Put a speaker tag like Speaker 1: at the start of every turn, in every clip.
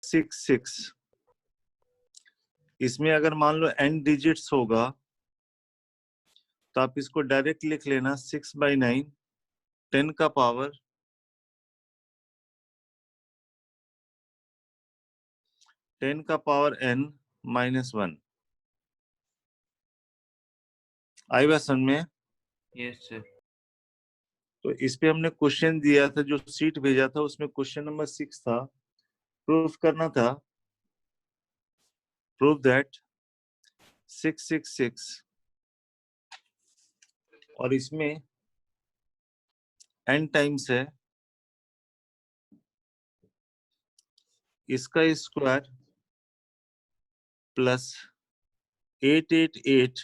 Speaker 1: 6 इसमें अगर मान लो n डिजिट्स होगा तो आप इसको डायरेक्ट लिख लेना 6/9 10 का पावर n-1 आई बात समझ में?
Speaker 2: Yes sir.
Speaker 1: तो इस पे हमने क्वेश्चन दिया था, जो सीट भेजा था उसमें क्वेश्चन नंबर 6 था, प्रूफ करना था, प्रूव दैट 666 और इसमें n टाइम्स है, इसका स्क्वायर प्लस 888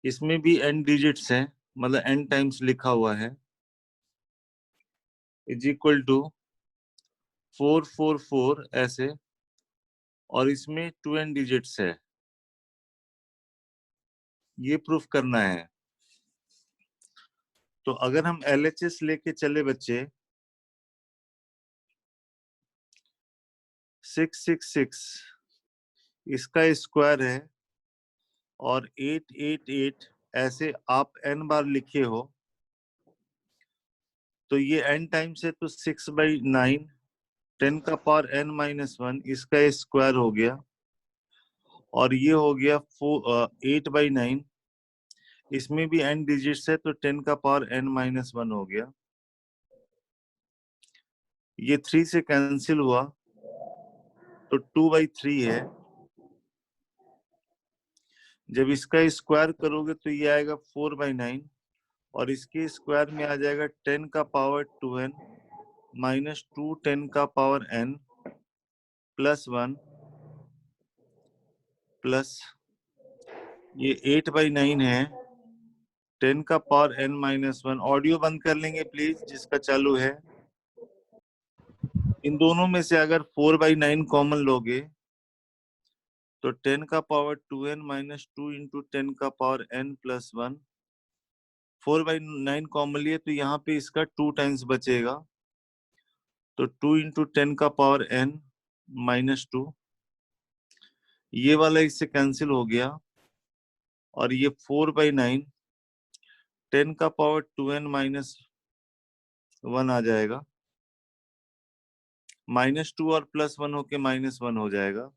Speaker 1: इसमें भी n डिजिट्स हैं, मतलब n टाइम्स लिखा हुआ है, इज इक्वल टू 444 ऐसे, और इसमें 2n डिजिट्स है, ये प्रूफ करना है। तो अगर हम LHS लेके चले बच्चे 666 इसका स्क्वायर है और 888 ऐसे आप n बार लिखे हो, तो ये n टाइम्स है, तो 6/9 10 का पावर n-1 इसका स्क्वायर हो गया, और ये हो गया 8/9 इसमें भी n डिजिट्स है, तो 10 का पावर n-1 हो गया। ये 3 से कैंसिल हुआ तो 2/3 है। जब इसका स्क्वायर करोगे तो ये आएगा 4/9 और इसके स्क्वायर में आ जाएगा 10 का पावर 2n माइनस 2 10 का पावर n प्लस 1 प्लस ये 8/9 है 10 का पावर n-1। ऑडियो बंद कर लेंगे प्लीज जिसका चालू है। इन दोनों में से अगर 4/9 कॉमन लोगे तो 10 का पावर 2n माइनस 2 इंटू 10 का पावर n प्लस 1, 4/9 कॉमन लिए तो यहाँ पे इसका 2 टाइम्स बचेगा, तो 2 इंटू 10 का पावर n माइनस 2, ये वाला इससे कैंसिल हो गया, और ये 4/9 10 का पावर 2n माइनस 1 आ जाएगा, -2 और +1 होके -1 हो जाएगा।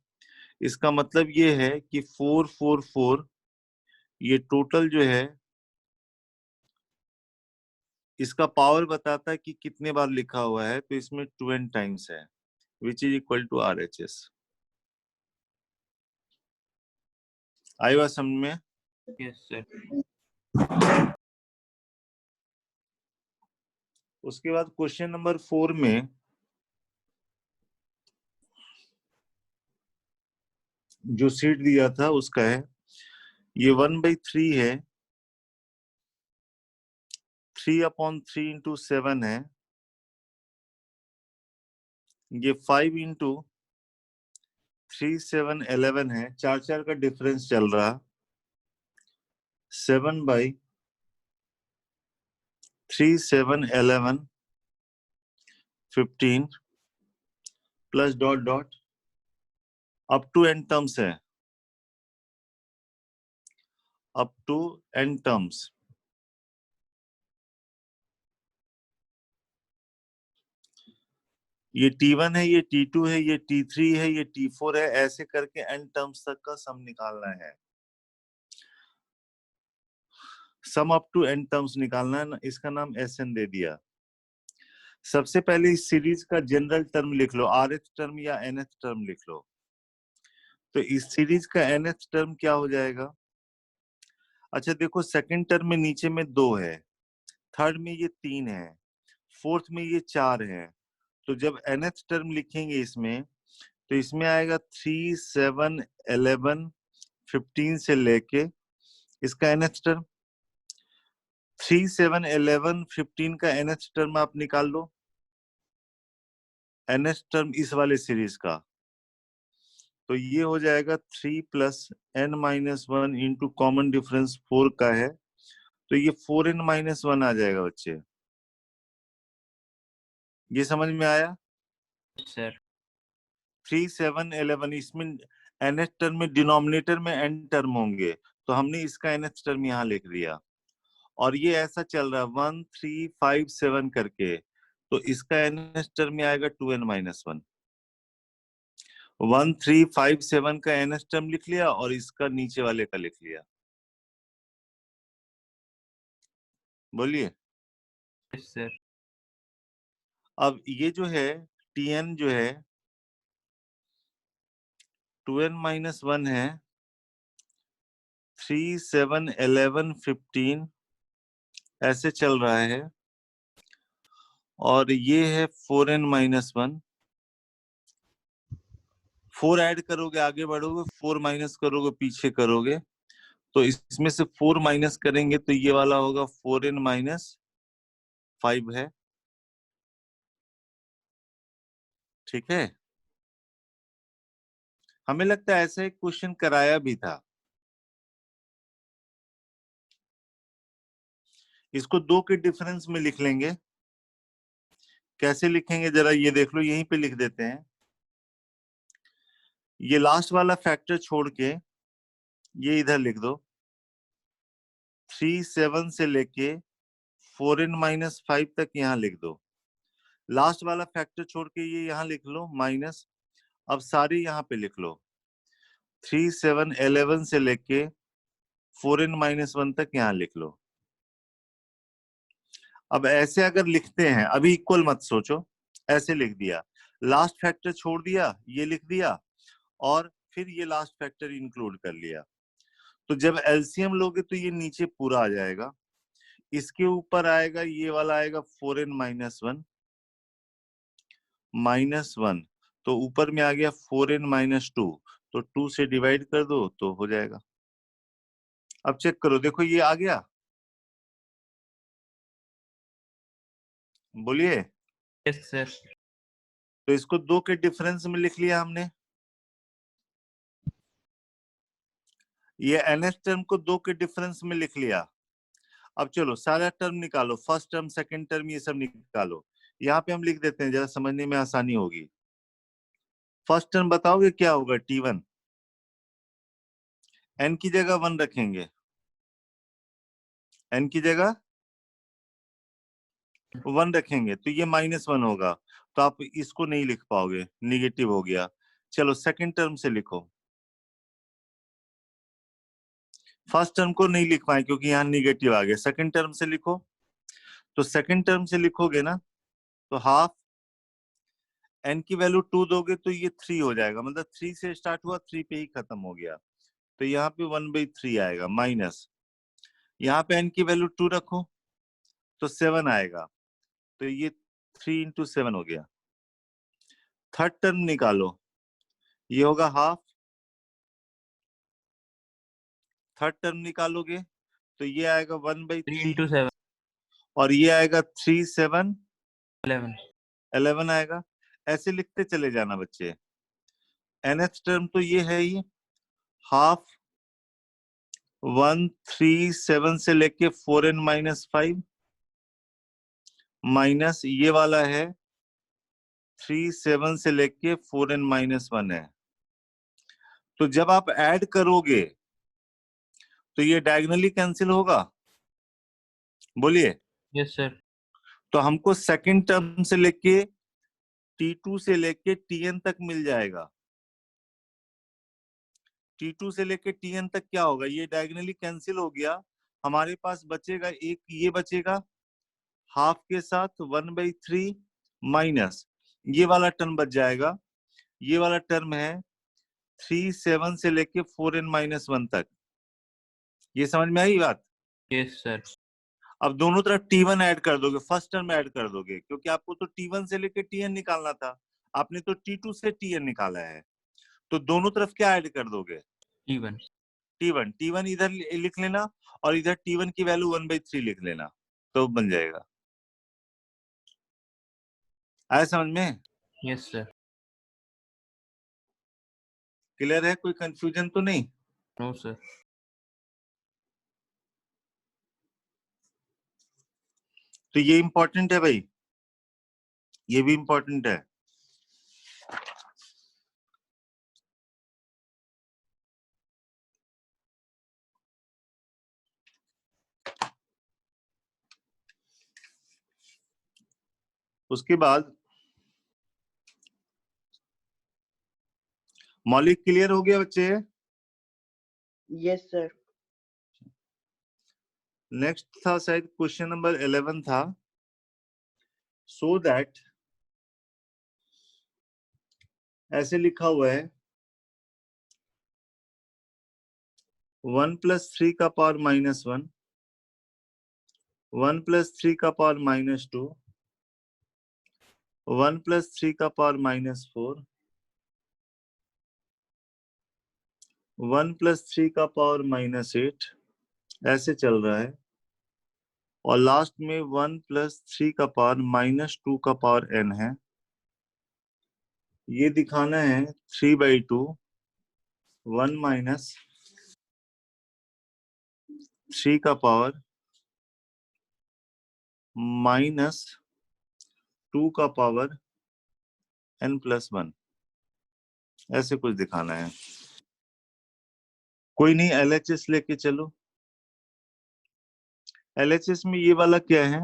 Speaker 1: इसका मतलब ये है कि 444 ये टोटल जो है इसका पावर बताता है कि कितने बार लिखा हुआ है, तो इसमें 2n टाइम्स है, which is equal to RHS। आई बात समझ में?
Speaker 2: Yes sir.
Speaker 1: उसके बाद क्वेश्चन नंबर 4 में जो सीट दिया था उसका है, ये 1/3 है, 3/3 इंटू 7 है, ये 5 इंटू 3 7 11 है, 4 का डिफरेंस चल रहा, 7/3 7 11 15 plus dot dot up to n terms है, अप टू n टर्म्स। ये T1 है, ये T2 है, ये T3 है, ये T4 है, ऐसे करके n टर्म्स तक का सम निकालना है। Sum up to n terms निकालना है, इसका नाम Sn दे दिया। सबसे पहले इस सीरीज का जनरल टर्म लिख लो, rth टर्म या nth टर्म लिख लो। तो इस सीरीज का nth टर्म क्या हो जाएगा? अच्छा देखो, सेकंड टर्म में नीचे में 2 है, थर्ड में ये 3 है, फोर्थ में ये 4 है, तो जब nth टर्म लिखेंगे इसमें, तो इसमें आएगा 3 7 11 15 से लेके इसका nth टर्म, 3 7 11 15 का nth टर्म आप निकाल लो, nth टर्म इस वाले सीरीज का, तो ये हो जाएगा 3 plus n-1 into common difference 4 का है, तो ये 4n-1 आ जाएगा बच्चे। ये समझ में आया?
Speaker 2: सर
Speaker 1: 3, 7, 11 इसमें nth टर्म में डिनोमिनेटर में n टर्म होंगे, तो हमने इसका nth टर्म यहाँ लिख दिया। और ये ऐसा चल रहा है 1, 3, 5, 7 करके, तो इसका nth टर्म में आएगा 2n माइनस 1। 1, 3, 5, 7 का nth टर्म लिख लिया और इसका नीचे वाले का लिख लिया। बोलिए।
Speaker 2: सर
Speaker 1: अब ये जो है tn जो है 2n माइनस 1 है, 3, 7, 11, 15 ऐसे चल रहा है। और ये है 4n माइनस 1। 4 ऐड करोगे आगे बढ़ोगे, 4 माइनस करोगे पीछे करोगे, तो इसमें से 4 माइनस करेंगे तो ये वाला होगा 4n माइनस 5 है। ठीक है, हमें लगता है ऐसा एक क्वेश्चन कराया भी था। इसको 2 के डिफरेंस में लिख लेंगे। कैसे लिखेंगे जरा ये देख लो, यहीं पे लिख देते हैं। ये लास्ट वाला फैक्टर छोड़ के ये इधर लिख दो। 3, 7 से लेके 4n माइनस 5 तक यहाँ लिख दो। लास्ट वाला फैक्टर छोड़ के ये यहाँ लिख लो माइनस। अब सारी यहाँ पे लिख लो। 3, 7, 11 से लेके 4n माइनस 1 तक यहाँ लिख लो। अब ऐसे अगर लिखते हैं, अभी इक्वल मत सोचो, ऐसे लिख दिया, लास्ट फैक्टर छोड़ दिया, ये लिख दिया, और फिर ये लास्ट फैक्टर इंक्लूड कर लिया। तो जब एलसीएम लोगे तो ये नीचे पूरा आ जाएगा। इसके ऊपर आएगा, ये वाला आएगा 4n माइनस 1 माइनस 1, तो ऊपर में आ गया 4n माइनस 2, तो 2 से डिवाइड कर दो तो हो जाएगा। अब चेक करो, देखो ये आ गया। बोलिए।
Speaker 2: यस सर
Speaker 1: तो इसको 2 के डिफरेंस में लिख लिया हमने। ये nth टर्म को 2 के डिफरेंस में लिख लिया। अब चलो सारा टर्म निकालो, फर्स्ट टर्म सेकंड टर्म ये सब निकालो। यहाँ पे हम लिख देते हैं, जरा समझने में आसानी होगी। फर्स्ट टर्म बताओगे क्या होगा? t1। n की जगह 1 रखेंगे, n की जगह 1 रखेंगे तो ये माइनस 1 होगा, तो आप इसको नहीं लिख पाओगे, निगेटिव हो गया। चलो सेकंड टर्म से लिखो। फर्स्ट टर्म को नहीं लिख पाए क्योंकि यहाँ निगेटिव आ गया। सेकंड टर्म से लिखो। तो सेकंड टर्म से लिखोगे ना, तो हाफ n की वैल्यू 2 दोगे तो ये 3 हो जाएगा, मतलब 3 से स्टार्ट हुआ 3 पे ही खत्म हो गया, तो यहाँ पे 1/3 आएगा माइनस। यहाँ पे n की वैल्यू 2 रखो तो 7 आएगा, तो ये 3 इंटू 7 हो गया। थर्ड टर्म निकालो, ये होगा हाफ। थर्ड टर्म निकालोगे तो ये आएगा
Speaker 2: 3
Speaker 1: 1/3,
Speaker 2: into 7
Speaker 1: और ये आएगा 3, 7,
Speaker 2: 11
Speaker 1: 11 आएगा। ऐसे लिखते चले जाना बच्चे। nth टर्म तो ये है ही, हाफ 1, 3, 7 से लेके 4n माइनस 5 माइनस ये वाला है 3, 7 से लेके 4n माइनस 1 है। तो जब आप ऐड करोगे तो ये डायगोनली कैंसिल होगा। बोलिए।
Speaker 2: यस सर
Speaker 1: तो हमको सेकंड टर्म से लेके t2 से लेके tn तक मिल जाएगा। t2 से लेके tn तक क्या होगा, ये डायगोनली कैंसिल हो गया। हमारे पास बचेगा एक, ये बचेगा हाफ के साथ 1/3 माइनस ये वाला टर्म बच जाएगा। ये वाला टर्म है 3, 7 से लेके 4n माइनस 1 तक। ये समझ में आई बात?
Speaker 2: यस सर
Speaker 1: अब दोनों तरफ t1 ऐड कर दोगे, फर्स्ट टर्म ऐड कर दोगे, क्योंकि आपको तो t1 से लेके tn निकालना था, आपने तो t2 से tn निकाला है, तो दोनों तरफ क्या ऐड कर दोगे?
Speaker 2: even
Speaker 1: t1। t1 इधर लिख लेना और इधर t1 की वैल्यू 1/3 लिख लेना, तो बन जाएगा। आया समझ में?
Speaker 2: यस सर
Speaker 1: क्लियर है? कोई कंफ्यूजन तो नहीं?
Speaker 2: नो सर
Speaker 1: तो ये इंपॉर्टेंट है भाई, ये भी इंपॉर्टेंट है। उसके बाद मौलिक क्लियर हो गया बच्चे?
Speaker 3: Yes sir.
Speaker 1: नेक्स्ट था शायद क्वेश्चन नंबर 11 था, सो दैट, ऐसे लिखा हुआ है 1 + 3 का पावर -1, 1 + 3 का पावर -2, 1 + 3 का पावर -4, 1 + 3 का पावर -8, ऐसे चल रहा है। और लास्ट में 1 + 3 का पावर -2 का पावर n है। ये दिखाना है 3/2, 1 - 3 का पावर -2 का पावर n+1, ऐसे कुछ दिखाना है। कोई नहीं, LHS लेके चलो। LHS में ये वाला क्या है,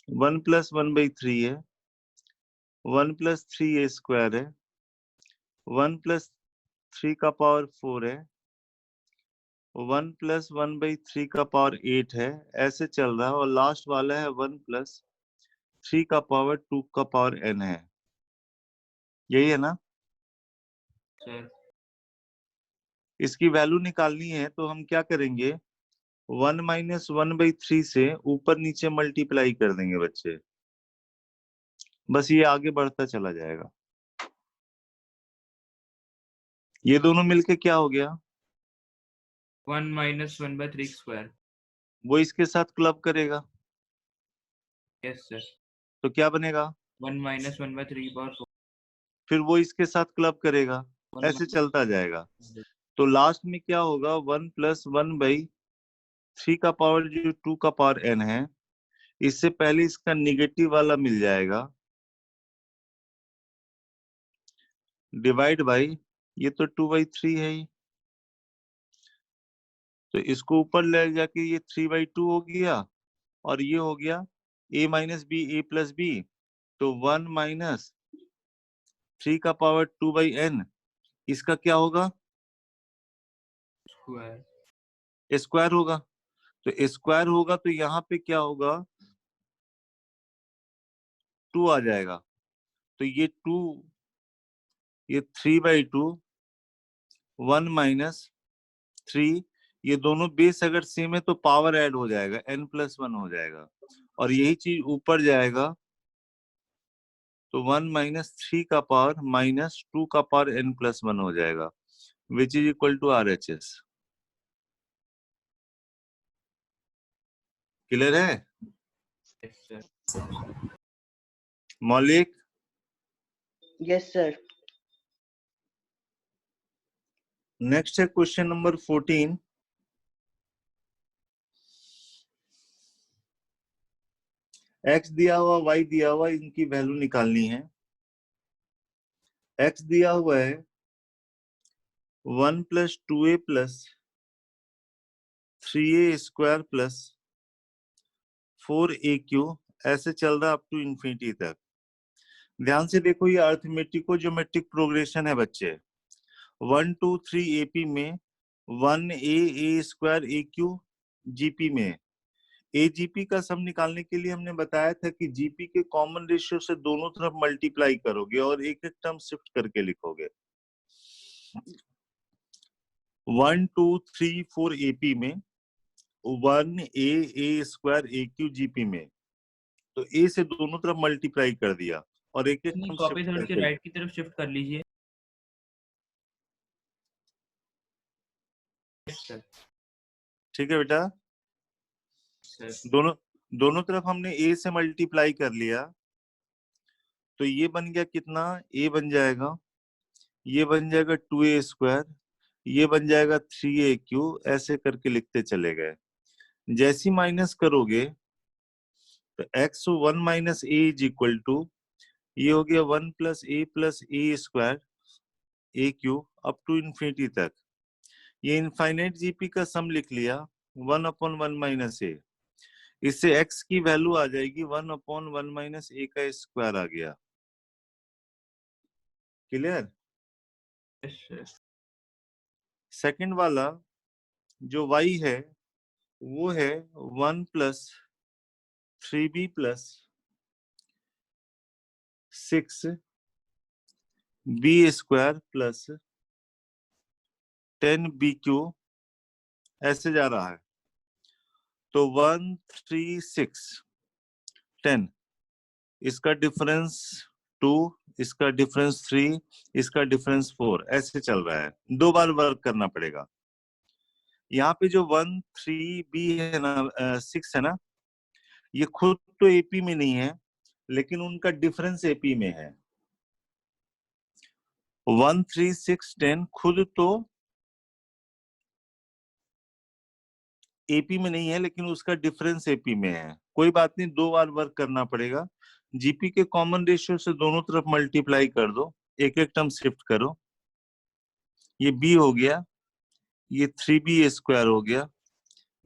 Speaker 1: 1 + 1/3 है, 1 + 3a² है, 1 + 3 का पावर 4 है, 1 + 1/3 का पावर 8 है, ऐसे चल रहा है। और लास्ट वाला है 1 + 3 का पावर 2 का पावर n है। यही है ना?
Speaker 2: सर
Speaker 1: इसकी वैल्यू निकालनी है तो हम क्या करेंगे, 1 - 1/3 से ऊपर नीचे मल्टीप्लाई कर देंगे बच्चे, बस ये आगे बढ़ता चला जाएगा। ये दोनों मिलके क्या हो गया,
Speaker 2: 1 - 1/3 स्क्वायर।
Speaker 1: वो इसके साथ क्लब करेगा
Speaker 2: यस सर।
Speaker 1: तो क्या बनेगा,
Speaker 2: 1 - 1/3 पावर 4।
Speaker 1: फिर वो इसके साथ क्लब करेगा,
Speaker 2: 1
Speaker 1: ऐसे चलता जाएगा। तो लास्ट में क्या होगा, 1 + 1/3 का पावर जो 2 का पावर n है, इससे पहले इसका निगेटिव वाला मिल जाएगा, डिवाइड बाई, ये तो 2/3 है ही, तो इसको ऊपर ले जाके ये 3/2 हो गया। और ये हो गया a - b a + b, तो 1 - 3 का पावर 2/n, इसका क्या होगा,
Speaker 2: स्क्वायर।
Speaker 1: स्क्वायर होगा। तो स्क्वायर होगा तो यहाँ पे क्या होगा, 2 आ जाएगा। तो ये 2, ये 3/2, 1 - 3, ये दोनों बेस अगर सेम है तो पावर ऐड हो जाएगा, n+1 हो जाएगा। और यही चीज ऊपर जाएगा तो 1 - 3 का पावर -2 का पावर n+1 हो जाएगा, which is equal to RHS। Clear है
Speaker 2: yes sir.
Speaker 1: Maulik?
Speaker 3: Yes sir.
Speaker 1: Next है क्वेश्चन नंबर 14। x दिया हुआ, y दिया हुआ, इनकी वैल्यू निकालनी है। x दिया हुआ है 1 + 2a + 3a² + 4aq, ऐसे चल रहा है अप टू इंफिनिटी तक। ध्यान से देखो, ये अर्थमेटिको ज्योमेट्रिक प्रोग्रेशन है बच्चे। 1 2 3 AP में 1a a² aq GP में। AGP का सम निकालने के लिए हमने बताया था कि GP के कॉमन रेशियो से दोनों तरफ मल्टीप्लाई करोगे और एक एक टर्म शिफ्ट करके लिखोगे। 1 2 3 4 AP में 1a a² aq GP में, तो a से दोनों तरफ मल्टीप्लाई कर दिया और एक एक टर्म
Speaker 2: कॉपी
Speaker 1: शिफ्ट
Speaker 2: थोड़ी सी
Speaker 1: करके।
Speaker 2: राइट की तरफ शिफ्ट कर लीजिए। सर
Speaker 1: ठीक है बेटा,
Speaker 2: सर।
Speaker 1: दोनों तरफ हमने a से मल्टीप्लाई कर लिया, तो ये बन गया कितना, a बन जाएगा, ये बन जाएगा 2a², ये बन जाएगा 3aq, ऐसे करके लिखते चले गए। जैसी माइनस करोगे तो x 1 - a is equal to, ये हो गया 1 + a + a² aq up to infinity तक। ये इनफाइनाइट GP का सम लिख लिया, 1/1 - a। इससे x की वैल्यू आ जाएगी 1/1 माइनस a का स्क्वायर आ गया। क्लियर?
Speaker 2: Yes sir.
Speaker 1: सेकंड वाला जो y है वो है 1 plus 3b plus 6b square plus 10bq ऐसे जा रहा है। तो 1 3 6 10, इसका डिफरेंस 2, इसका डिफरेंस 3, इसका डिफरेंस 4, ऐसे चल रहा है। 2 बार वर्क करना पड़ेगा। यहाँ पे जो 1 3b है ना, 6 है ना, ये खुद तो एपी में नहीं है लेकिन उनका डिफरेंस एपी में है। 1 3 6 10 खुद तो एपी में नहीं है लेकिन उसका डिफरेंस एपी में है। कोई बात नहीं, 2 बार वर्क करना पड़ेगा। जीपी के कॉमन रेशियो से दोनों तरफ मल्टीप्लाई कर दो, एक एक टर्म शिफ्ट करो। ये बी हो गया, ये 3b स्क्वायर हो गया,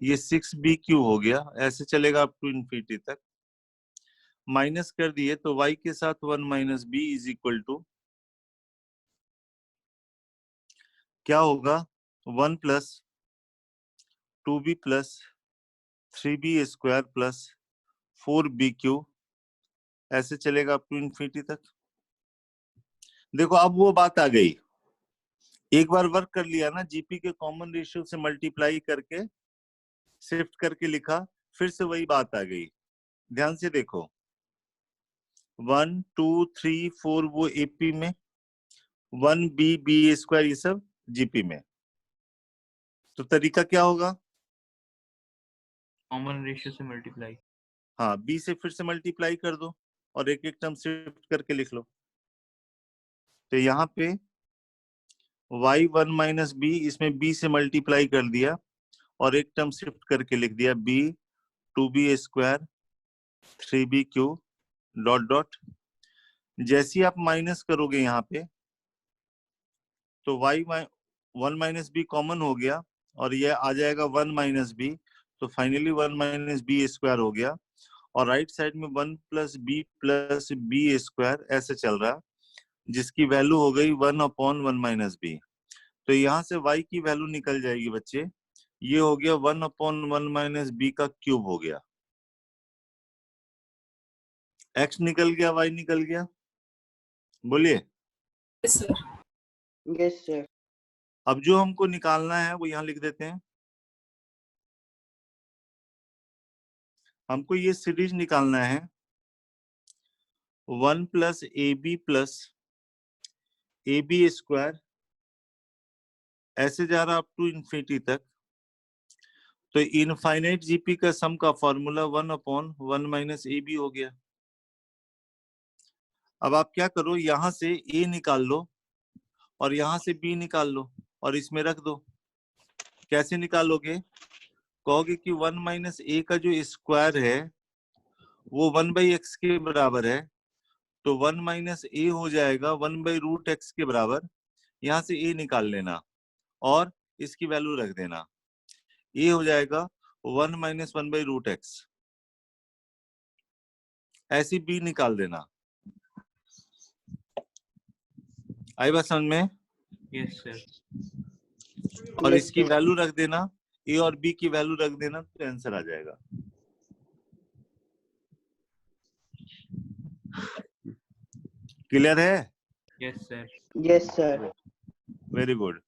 Speaker 1: ये 6bq हो गया, ऐसे चलेगा अप टू इन्फिनिटी तक। माइनस कर दिए तो y के साथ 1 minus B is equal to क्या होगा? 1 plus 2b plus 3b square plus 4bq, ऐसे चलेगा अप टू इन्फिनिटी तक। देखो अब वो बात आ गई, एक बार वर्क कर लिया ना, जीपी के कॉमन रेशियो से मल्टीप्लाई करके शिफ्ट करके लिखा, फिर से वही बात आ गई। ध्यान से देखो, 1 2 3 4 वो एपी में, 1b बी स्क्वायर ये सब जीपी में। तो तरीका क्या होगा?
Speaker 2: कॉमन रेशियो से मल्टीप्लाई।
Speaker 1: हाँ, बी से फिर से मल्टीप्लाई कर दो और एक एक टर्म शिफ्ट करके लिख लो। तो यहाँ पे y 1 माइनस बी, इसमें b से मल्टीप्लाई कर दिया और एक टर्म शिफ्ट करके लिख दिया b 2b square 3bq dot dot. जैसे ही आप माइनस करोगे यहाँ पे तो y 1 माइनस बी कॉमन हो गया और ये आ जाएगा 1 माइनस बी, तो फाइनली 1 माइनस बी स्क्वायर हो गया। और राइट साइड में 1 प्लस बी स्क्वायर ऐसे चल रहा, जिसकी वैल्यू हो गई 1/1 माइनस बी। तो यहाँ से y की वैल्यू निकल जाएगी बच्चे, ये हो गया 1/1 माइनस बी का क्यूब हो गया। x निकल गया, y निकल गया, बोलिए।
Speaker 3: Yes, sir.
Speaker 1: अब जो हमको निकालना है वो यहाँ लिख देते हैं। हमको ये सीरीज निकालना है 1 प्लस ए बी स्क्वायर ऐसे जा रहा अप टू इन्फिनिटी तक। तो इनफाइनाइट जीपी का सम का फॉर्मूला 1/1 माइनस ए बी हो गया। अब आप क्या करो, यहां से ए निकाल लो और यहां से बी निकाल लो और इसमें रख दो। कैसे निकालोगे? कहोगे कि 1 माइनस ए का जो स्क्वायर है वो 1/x के बराबर है, तो 1 माइनस ए हो जाएगा 1/√x के बराबर। यहां से ए निकाल लेना और इसकी वैल्यू रख देना, ए हो जाएगा 1 माइनस 1/√x। ऐसी बी निकाल देना। आई बात समझ में?
Speaker 2: Yes sir.
Speaker 1: और
Speaker 3: Yes,
Speaker 1: इसकी
Speaker 3: sir.
Speaker 1: वैल्यू रख देना, ए और बी की वैल्यू रख देना, तो आंसर आ जाएगा। क्लियर है?
Speaker 2: Yes sir.
Speaker 3: Yes, sir.
Speaker 1: Very good.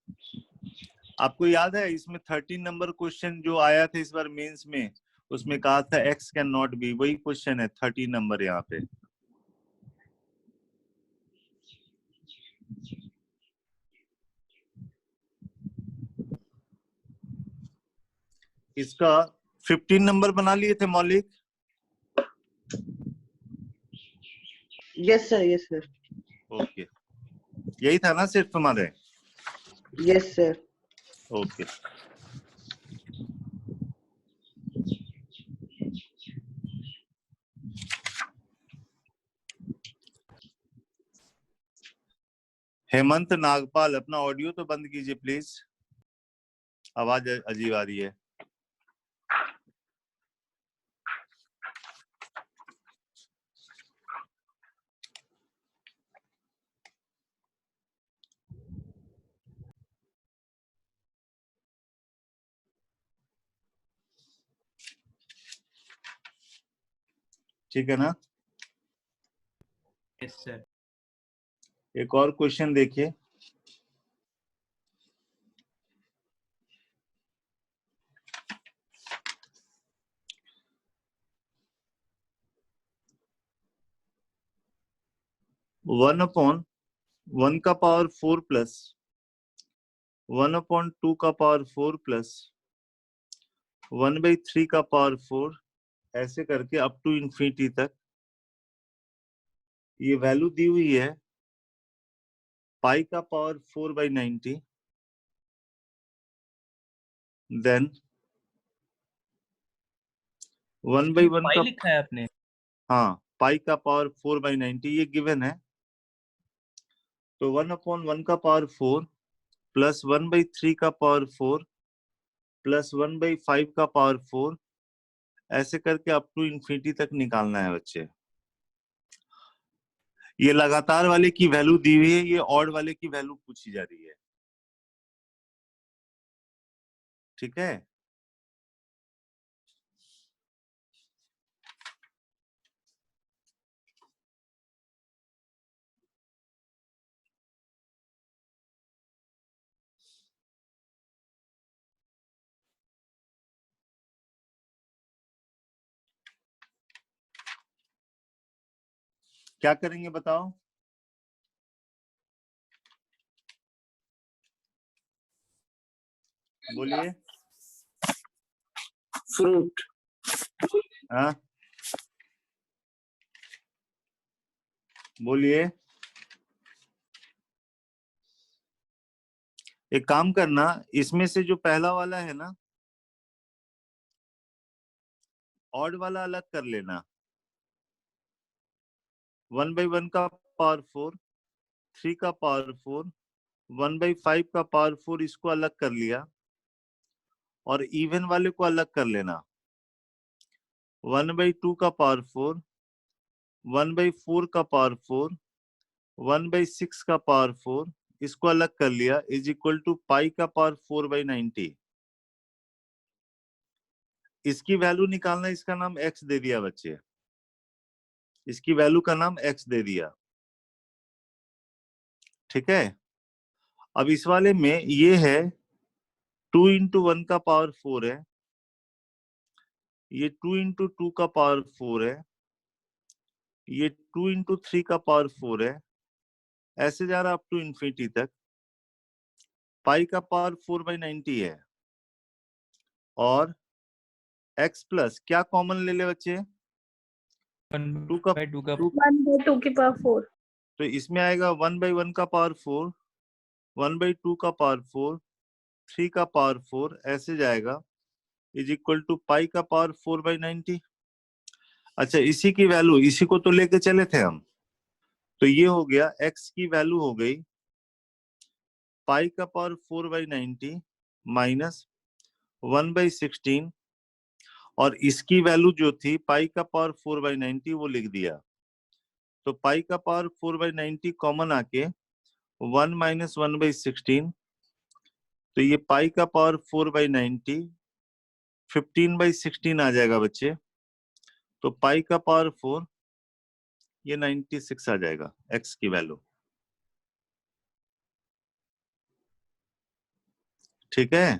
Speaker 1: आपको याद है इसमें 13 नंबर क्वेश्चन जो आया था इस बार मेंस में, उसमें कहा था x कैन नॉट बी, वही क्वेश्चन है 13 नंबर यहाँ पे। इसका 15 नंबर बना लिए थे मौलिक।
Speaker 3: Yes, sir. Yes, sir.
Speaker 1: Okay, यही था ना सिर्फ तुम्हारे?
Speaker 3: Yes, sir.
Speaker 1: Okay. Hemant Nagpal, अपना ऑडियो तो बंद कीजिए प्लीज, आवाज अजीब आ रही है। ठीक है ना?
Speaker 2: Yes sir.
Speaker 1: एक और क्वेश्चन देखिए। वन अपॉन 1 का पावर 4 प्लस 1/2 का पावर 4 प्लस 1/3 का पावर 4, ऐसे करके अप टू इंफिनिटी तक ये वैल्यू दी हुई है पाई का पावर 4/90, देन 1/1
Speaker 2: पाई
Speaker 1: का,
Speaker 2: लिखा है आपने?
Speaker 1: हाँ, पाई का पावर 4/90 ये गिवन है। तो 1/1 का पावर 4 प्लस 1/3 का पावर 4 प्लस 1/5 का पावर 4, ऐसे करके अप टू इंफिनिटी तक निकालना है बच्चे। ये लगातार वाले की वैल्यू दी हुई है, ये ऑड वाले की वैल्यू पूछी जा रही है। ठीक है? क्या करेंगे बताओ? बोलिए।
Speaker 3: फ्रूट।
Speaker 1: हाँ, बोलिए। एक काम करना, इसमें से जो पहला वाला है ना, ऑड वाला अलग कर लेना। 1/1 का पावर 4, 3 का पावर 4, 1/5 का पावर 4, इसको अलग कर लिया, और इवन वाले को अलग कर लेना। 1/2 का पावर 4, 1/4 का पावर 4, 1/6 का पावर 4, इसको अलग कर लिया, इज इक्वल टू पाई का पावर 4/90। इसकी वैल्यू निकालना, इसका नाम x दे दिया बच्चे, इसकी वैल्यू का नाम x दे दिया। ठीक है? अब इस वाले में ये है 2 इंटू 1 का पावर 4 है, ये 2 इंटू 2 का पावर 4 है, ये 2 इंटू 3 का पावर 4 है, ऐसे जा रहा अप टू इंफिनिटी तक। पाई का पावर 4/90 है, और x प्लस क्या कॉमन ले ले बच्चे? 2 का
Speaker 2: 1/2 का
Speaker 4: 1/2 की पावर 4।
Speaker 1: तो इसमें आएगा 1/1 का पावर 4, 1/2 का पावर 4, 3 का पावर 4, ऐसे जाएगा, इज इक्वल टू पाई का पावर 4/90। अच्छा, इसी की वैल्यू, इसी को तो लेके चले थे हम, तो ये हो गया x की वैल्यू हो गई पाई का पावर 4/90 माइनस 1/16, और इसकी वैल्यू जो थी पाई का पावर 4/90 वो लिख दिया। तो पाई का पावर 4/90 कॉमन आके 1 माइनस 1/16, तो ये पाई का पावर 4/90 15/16 आ जाएगा बच्चे। तो पाई का पावर 4, ये 96 आ जाएगा x की वैल्यू। ठीक है?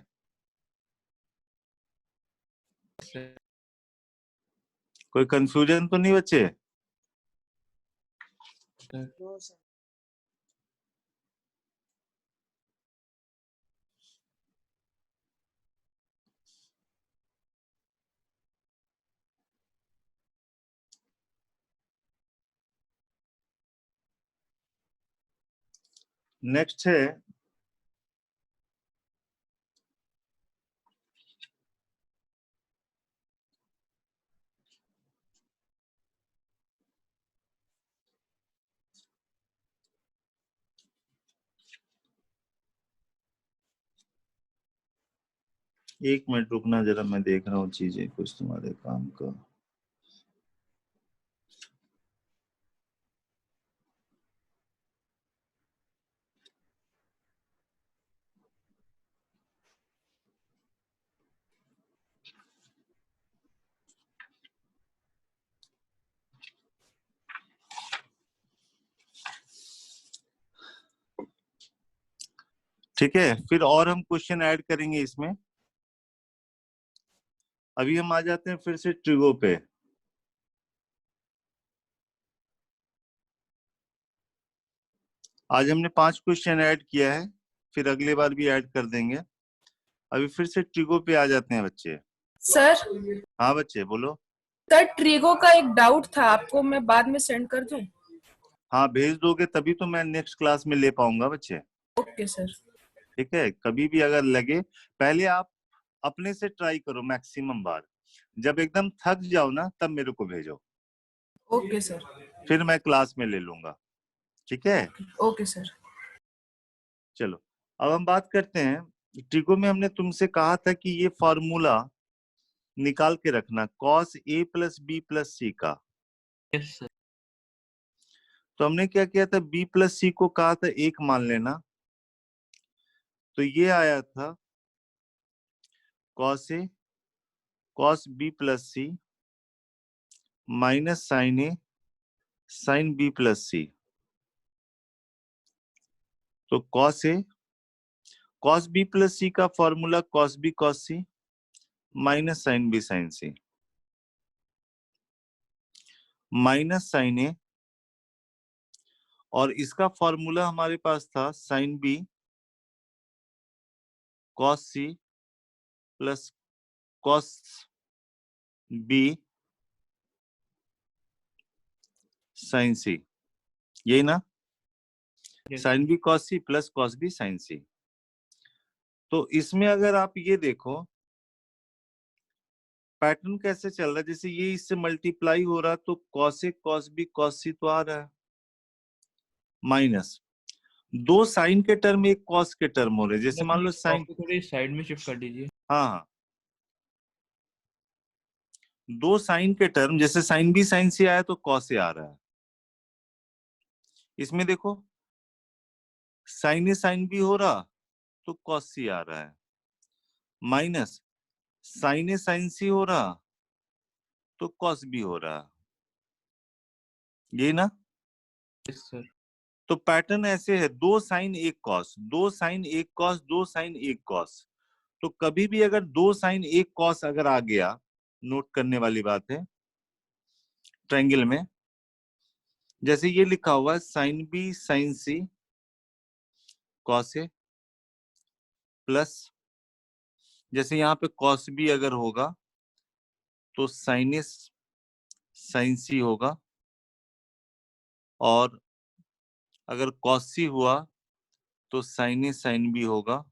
Speaker 2: सर।
Speaker 1: कोई कंफ्यूजन तो नहीं बच्चे? नेक्स्ट है एक मिनट रुकना जरा, मैं देख रहा हूँ चीजें कुछ तुम्हारे काम का। ठीक है, फिर और हम क्वेश्चन ऐड करेंगे इसमें। अभी हम आ जाते हैं फिर से ट्रिगो पे। आज हमने 5 क्वेश्चन ऐड किया है, फिर अगले बार भी ऐड कर देंगे। अभी फिर से ट्रिगो पे आ जाते हैं बच्चे।
Speaker 4: सर
Speaker 1: हाँ बच्चे बोलो।
Speaker 4: सर ट्रिगो का एक डाउट था, आपको मैं बाद में सेंड कर दूं?
Speaker 1: हाँ भेज दोगे तभी तो मैं नेक्स्ट क्लास में ले पाऊंगा बच्चे।
Speaker 4: Okay sir.
Speaker 1: ठीक है, कभी भी अगर लगे, पहले आप अपने से ट्राई करो मैक्सिमम बार, जब एकदम थक जाओ ना तब मेरे को भेजो,
Speaker 4: ओके सर।
Speaker 1: फिर मैं क्लास में ले लूंगा। ठीक है,
Speaker 4: ओके सर।
Speaker 1: चलो अब हम बात करते हैं ट्रिगो में। हमने तुमसे कहा था कि ये फॉर्मूला निकाल के रखना cos a plus B plus C का।
Speaker 2: Yes sir.
Speaker 1: तो हमने क्या किया था, b प्लस सी को कहा था 1 मान लेना, तो ये आया था cos a cos b plus C minus sine a sine b plus C. तो cos b प्लस सी का formula cos b cos c minus sine b sine c minus sine a, और इसका फॉर्मूला हमारे पास था sine b cos c plus cos b sine c, यही ना?
Speaker 2: Yes.
Speaker 1: Sine B cos c plus cos b sine c। तो इसमें अगर आप ये देखो पैटर्न कैसे चल रहा है, जैसे ये इससे मल्टीप्लाई हो रहा तो cos a cos b cos c तो आ रहा है, माइनस 2 साइन के टर्म एक cos के टर्म हो रहे हैं। जैसे मान लो साइन,
Speaker 2: थोड़ी साइड में शिफ्ट कर दीजिए।
Speaker 1: हाँ हाँ, 2 साइन के टर्म जैसे साइन बी साइन सी आया तो cos a आ रहा है। इसमें देखो साइन ए साइन बी हो रहा तो cos c आ रहा है, माइनस साइन ए साइन सी हो रहा तो cos b हो रहा है, यही ना?
Speaker 2: Yes sir.
Speaker 1: तो पैटर्न ऐसे है, 2 साइन एक कॉस, 2 साइन एक कॉस, 2 साइन एक कॉस। तो कभी भी अगर 2 साइन एक कॉस अगर आ गया, नोट करने वाली बात है ट्रायंगल में, जैसे ये लिखा हुआ है sine B sign C cos A plus, जैसे यहाँ पे कॉस बी अगर होगा तो साइन ए साइन सी होगा, और अगर कॉस सी हुआ तो साइन ए साइन बी होगा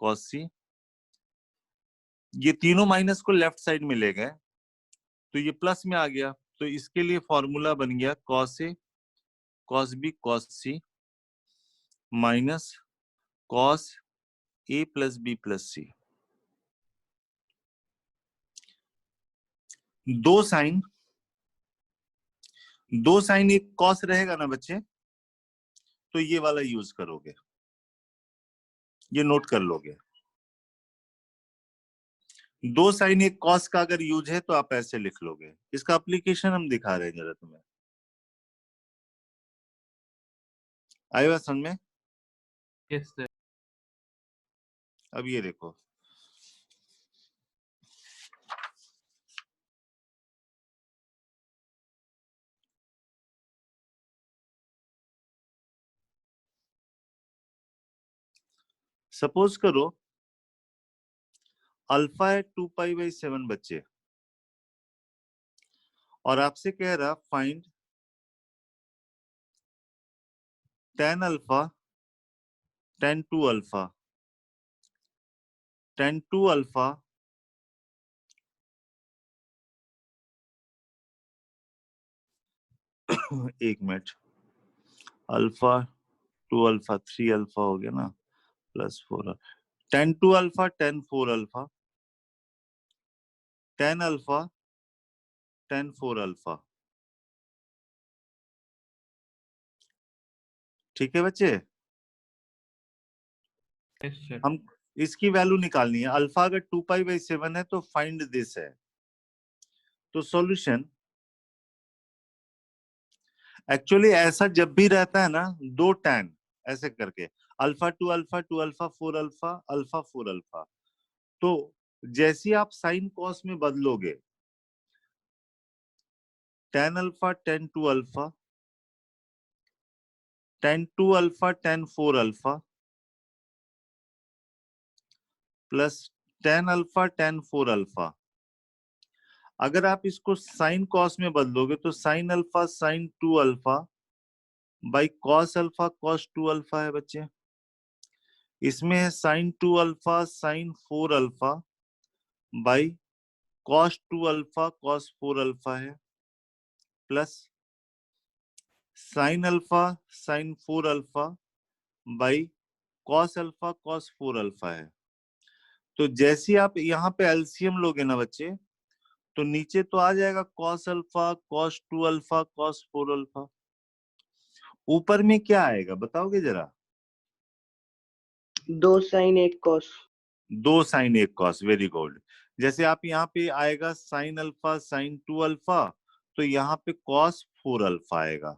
Speaker 1: कॉस सी। ये तीनों माइनस को लेफ्ट साइड में ले गए तो ये प्लस में आ गया, तो इसके लिए फॉर्मूला बन गया cos a cos b cos c minus cos a plus b plus c। दो साइन एक cos रहेगा ना बच्चे, तो ये वाला यूज करोगे, ये नोट कर लोगे। 2 साइन एक cos का अगर यूज है तो आप ऐसे लिख लोगे। इसका एप्लीकेशन हम दिखा रहे हैं जरा तुम्हें, आएगा समझ में?
Speaker 2: Yes sir.
Speaker 1: अब ये देखो, सपोज करो अल्फा है 2π/7 बच्चे, और आपसे कह रहा find tan alpha tan 2 alpha tan 2 alpha एक मिनट, अल्फा 2 अल्फा 3 अल्फा हो गया ना, plus 4 tan 2 alpha tan 4 alpha tan alpha tan 4 alpha. ठीक है बच्चे,
Speaker 2: यस सर।
Speaker 1: हम इसकी वैल्यू निकालनी है। अल्फा अगर 2π/7 है तो फाइंड दिस है। तो सॉल्यूशन एक्चुअली ऐसा जब भी रहता है ना, 2 tan ऐसे करके, alpha two alpha two alpha four alpha alpha four alpha. तो जैसे आप साइन कॉस में बदलोगे, tan alpha tan two alpha, tan two alpha tan four alpha plus tan alpha tan four alpha. अगर आप इसको साइन कॉस में बदलोगे तो sine alpha sine two alpha by cos alpha cos two alpha है बच्चे। इसमें है sine two alpha sine four alpha by cos two alpha cos four alpha है, plus sign alpha sine four alpha by cos alpha cos four alpha है। तो जैसे आप यहाँ पे एलसीएम लोगे ना बच्चे, तो नीचे तो आ जाएगा cos alpha cos two alpha cos four alpha. ऊपर में क्या आएगा बताओगे जरा?
Speaker 3: 2 sine 1 cos.
Speaker 1: 2 sine 1 cos, very good. जैसे आप यहाँ पे आएगा sine alpha sine two alpha, तो यहाँ पे कॉस फोर अल्फा आएगा।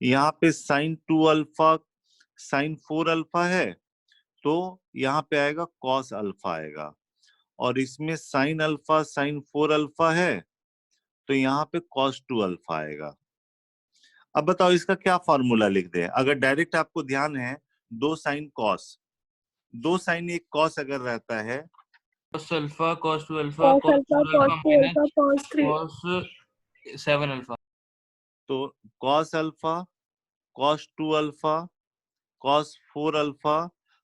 Speaker 1: यहाँ पे sine two alpha sine four alpha है, तो यहाँ पे आएगा कॉस अल्फा आएगा। और इसमें sign alpha sine four alpha है, तो यहाँ पे कॉस टू अल्फा आएगा। अब बताओ इसका क्या फॉर्मूला लिख दें? अगर डायरेक्ट आपको ध्यान है, 2 साइन कॉस, 2 साइन 1 कॉस अगर रहता है,
Speaker 2: cos alpha cos 2 alpha
Speaker 5: cos
Speaker 2: cos
Speaker 5: alpha
Speaker 2: 4
Speaker 5: cos
Speaker 2: alpha
Speaker 5: 2 alpha cos 3
Speaker 2: cos 7 alpha.
Speaker 1: तो cos alpha cos two alpha cos four alpha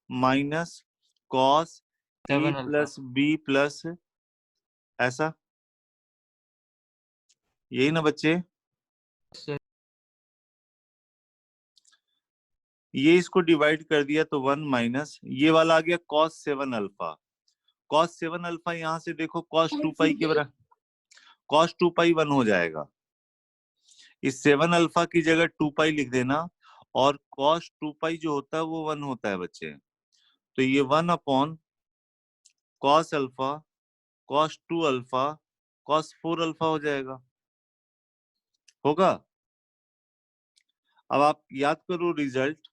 Speaker 1: minus cos A
Speaker 2: 7 alpha.
Speaker 1: Plus B plus, ऐसा, यही ना बच्चे?
Speaker 2: Sir
Speaker 1: ये इसको डिवाइड कर दिया तो 1 माइनस ये वाला आ गया कॉस 7 अल्फा। कॉस 7 अल्फा यहाँ से देखो कॉस 2 पाई के बराबर, कॉस 2 पाई 1 हो जाएगा। इस 7 अल्फा की जगह 2 पाई लिख देना, और कॉस 2 पाई जो होता है वो 1 होता है बच्चे। तो ये 1 upon cos alpha cos 2 alpha cos 4 alpha हो जाएगा, होगा? अब आप याद करो result,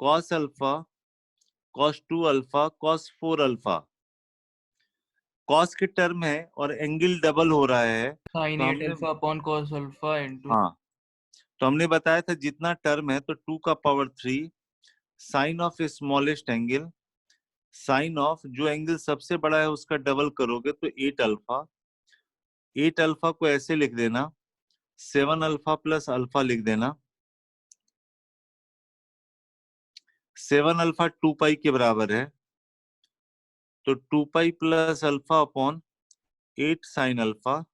Speaker 1: cos alpha cos two alpha cos four alpha, cos के टर्म है और एंगल डबल हो रहा है,
Speaker 2: sin
Speaker 1: तो
Speaker 2: 8
Speaker 1: हमने,
Speaker 2: alpha upon cos alpha into
Speaker 1: हाँ, तो हमने बताया था जितना टर्म है तो 2 का power 3 sine of smallest angle, sine of जो एंगल सबसे बड़ा है उसका डबल करोगे तो 8 अल्फा। 8 अल्फा को ऐसे लिख देना, 7 अल्फा प्लस अल्फा लिख देना। 7 अल्फा 2 पाई के बराबर है, तो 2 pi plus alpha upon 8 sine alpha.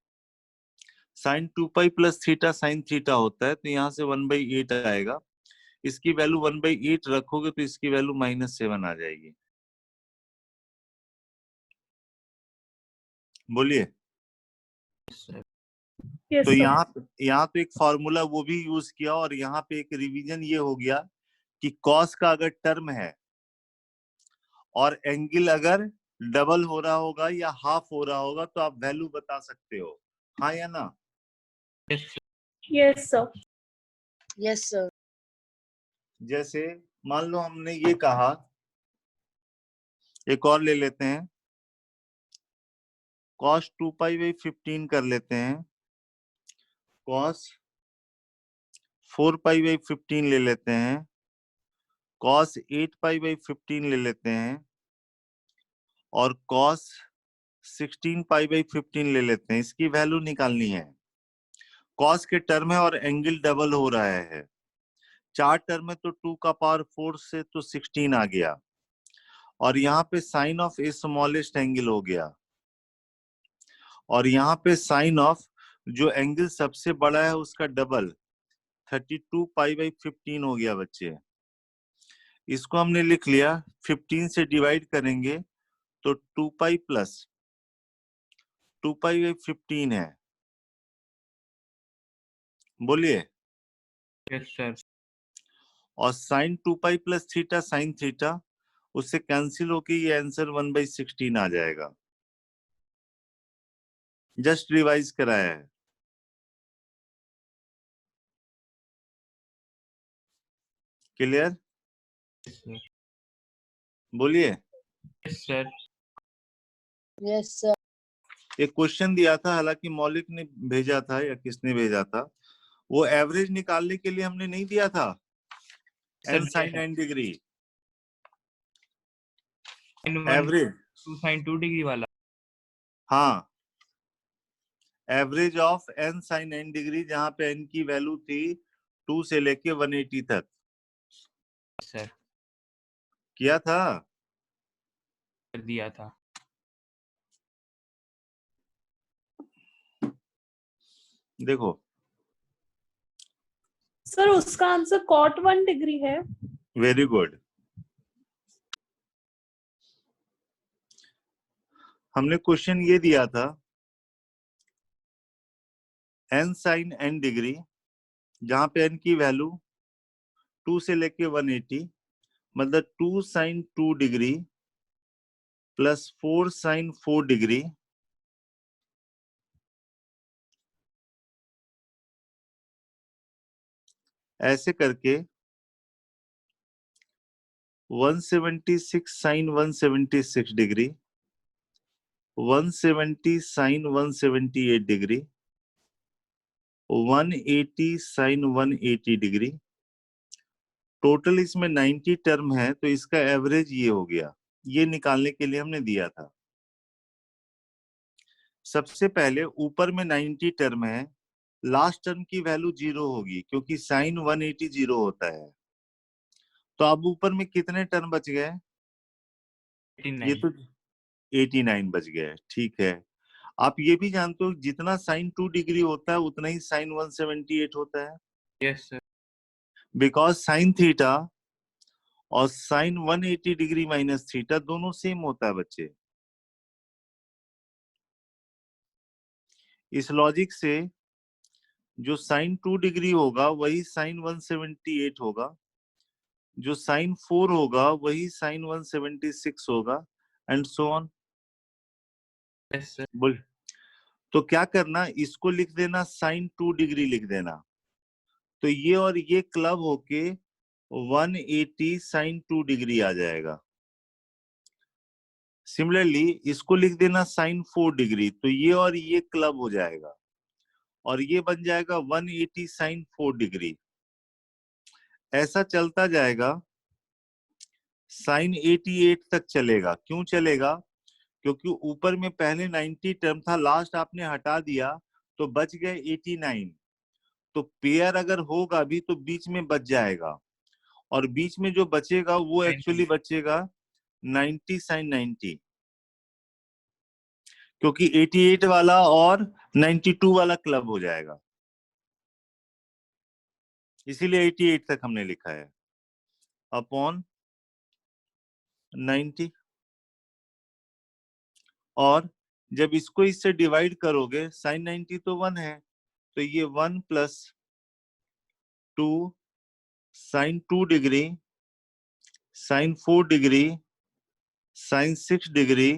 Speaker 1: Sine 2 pi plus theta sine theta होता है, तो यहाँ से 1/8 आएगा। इसकी वैल्यू 1/8 रखोगे तो इसकी वैल्यू -7 आ जाएगी। बोलिए।
Speaker 5: yes
Speaker 1: तो
Speaker 5: sir
Speaker 1: यहाँ तो एक फॉर्मूला वो भी यूज किया, और यहाँ पे एक रिवीजन ये हो गया कि कॉस का अगर टर्म है और एंगल अगर डबल हो रहा होगा या हाफ हो रहा होगा तो आप वैल्यू बता सकते हो, हाँ या ना?
Speaker 5: yes sir
Speaker 3: yes sir.
Speaker 1: जैसे मान लो हमने ये कहा, एक और ले लेते हैं, cos 2 पाई बाई 15 कर लेते हैं, cos 4 पाई बाई 15 ले लेते हैं, cos 8 पाई बाई 15 ले लेते हैं, और cos 16 पाई बाई 15 ले लेते हैं। इसकी वैल्यू निकालनी है। cos के टर्म है और एंगल डबल हो रहा है, 4 टर्म में तो 2 का पावर 4 से तो 16 आ गया, और यहाँ पे साइन ऑफ स्मॉलेस्ट एंगल हो गया, और यहाँ पे साइन ऑफ जो एंगल सबसे बड़ा है उसका डबल 32 पाई बाई 15 हो गया बच्चे। इसको हमने लिख लिया, 15 से डिवाइड करेंगे तो 2 पाई प्लस 2 पाई बाई 15 है। बोलिए।
Speaker 2: Yes sir.
Speaker 1: और sine 2 pi plus theta sine theta, उससे कैंसिल होके ये आंसर 1/16 आ जाएगा। जस्ट रिवाइज कराया है। क्लियर?
Speaker 2: Yes, sir.
Speaker 1: बोलिए।
Speaker 2: Yes, sir.
Speaker 3: Yes, sir.
Speaker 1: एक क्वेश्चन दिया था, हालांकि मौलिक ने भेजा था या किसने भेजा था, वो एवरेज निकालने के लिए हमने नहीं दिया था
Speaker 2: Sir,
Speaker 1: n sine 9 degree
Speaker 2: sin 1
Speaker 1: average.
Speaker 2: 2 sin 2 degree वाला।
Speaker 1: हाँ, average of n sine 9 degree, जहां पे एन की वैल्यू थी 2 से लेके 180 तक।
Speaker 2: सर
Speaker 1: किया था।
Speaker 2: कर दिया था।
Speaker 1: देखो,
Speaker 5: सर उसका आंसर cot 1 डिग्री है।
Speaker 1: Very good. हमने क्वेश्चन ये दिया था एन साइन एन डिग्री, जहां पे एन की वैल्यू 2 से लेके 180, मतलब 2 sine 2 degree plus 4 sine 4 degree ऐसे करके 176 sine 176 degree, 170 sine 178 degree, 180 sine 180 degree. Total इसमें 90 टर्म है, तो इसका एवरेज ये हो गया। ये निकालने के लिए हमने दिया था। सबसे पहले ऊपर में 90 टर्म है, लास्ट टर्म की वैल्यू 0 होगी क्योंकि साइन 180 0 होता है। तो अब ऊपर में कितने टर्म बच गए? ये
Speaker 2: 89।
Speaker 1: तो 89 बच गए। ठीक है, आप ये भी जानते हो जितना साइन 2 डिग्री होता है उतना ही साइन 178 होता है,
Speaker 2: yes sir.
Speaker 1: Because sine theta और साइन 180 डिग्री माइनस थीटा दोनों सेम होता है बच्चे। इस लॉजिक से जो साइन 2 डिग्री होगा वही साइन 178 होगा, जो साइन 4 होगा वही साइन 176 होगा, and so on.
Speaker 2: Yes sir.
Speaker 1: बोल, तो क्या करना, इसको लिख देना साइन 2 डिग्री लिख देना, तो ये और ये क्लब होके 180 साइन 2 डिग्री आ जाएगा। सिमिलरली इसको लिख देना साइन 4 डिग्री, तो ये और ये क्लब हो जाएगा और ये बन जाएगा 180 साइन 4 डिग्री। ऐसा चलता जाएगा, साइन 88 तक चलेगा। क्यों चलेगा? क्योंकि ऊपर में पहले 90 टर्म था, लास्ट आपने हटा दिया तो बच गए 89। तो पेयर अगर होगा भी तो बीच में बच जाएगा, और बीच में जो बचेगा वो एक्चुअली बचेगा 90 साइन 90, क्योंकि 88 वाला और 92 वाला क्लब हो जाएगा, इसीलिए 88 तक हमने लिखा है अपॉन 90। और जब इसको इससे डिवाइड करोगे, साइन 90 तो 1 है, तो ये 1 plus 2 sine 2 degree, sine 4 degree, sine 6 degree,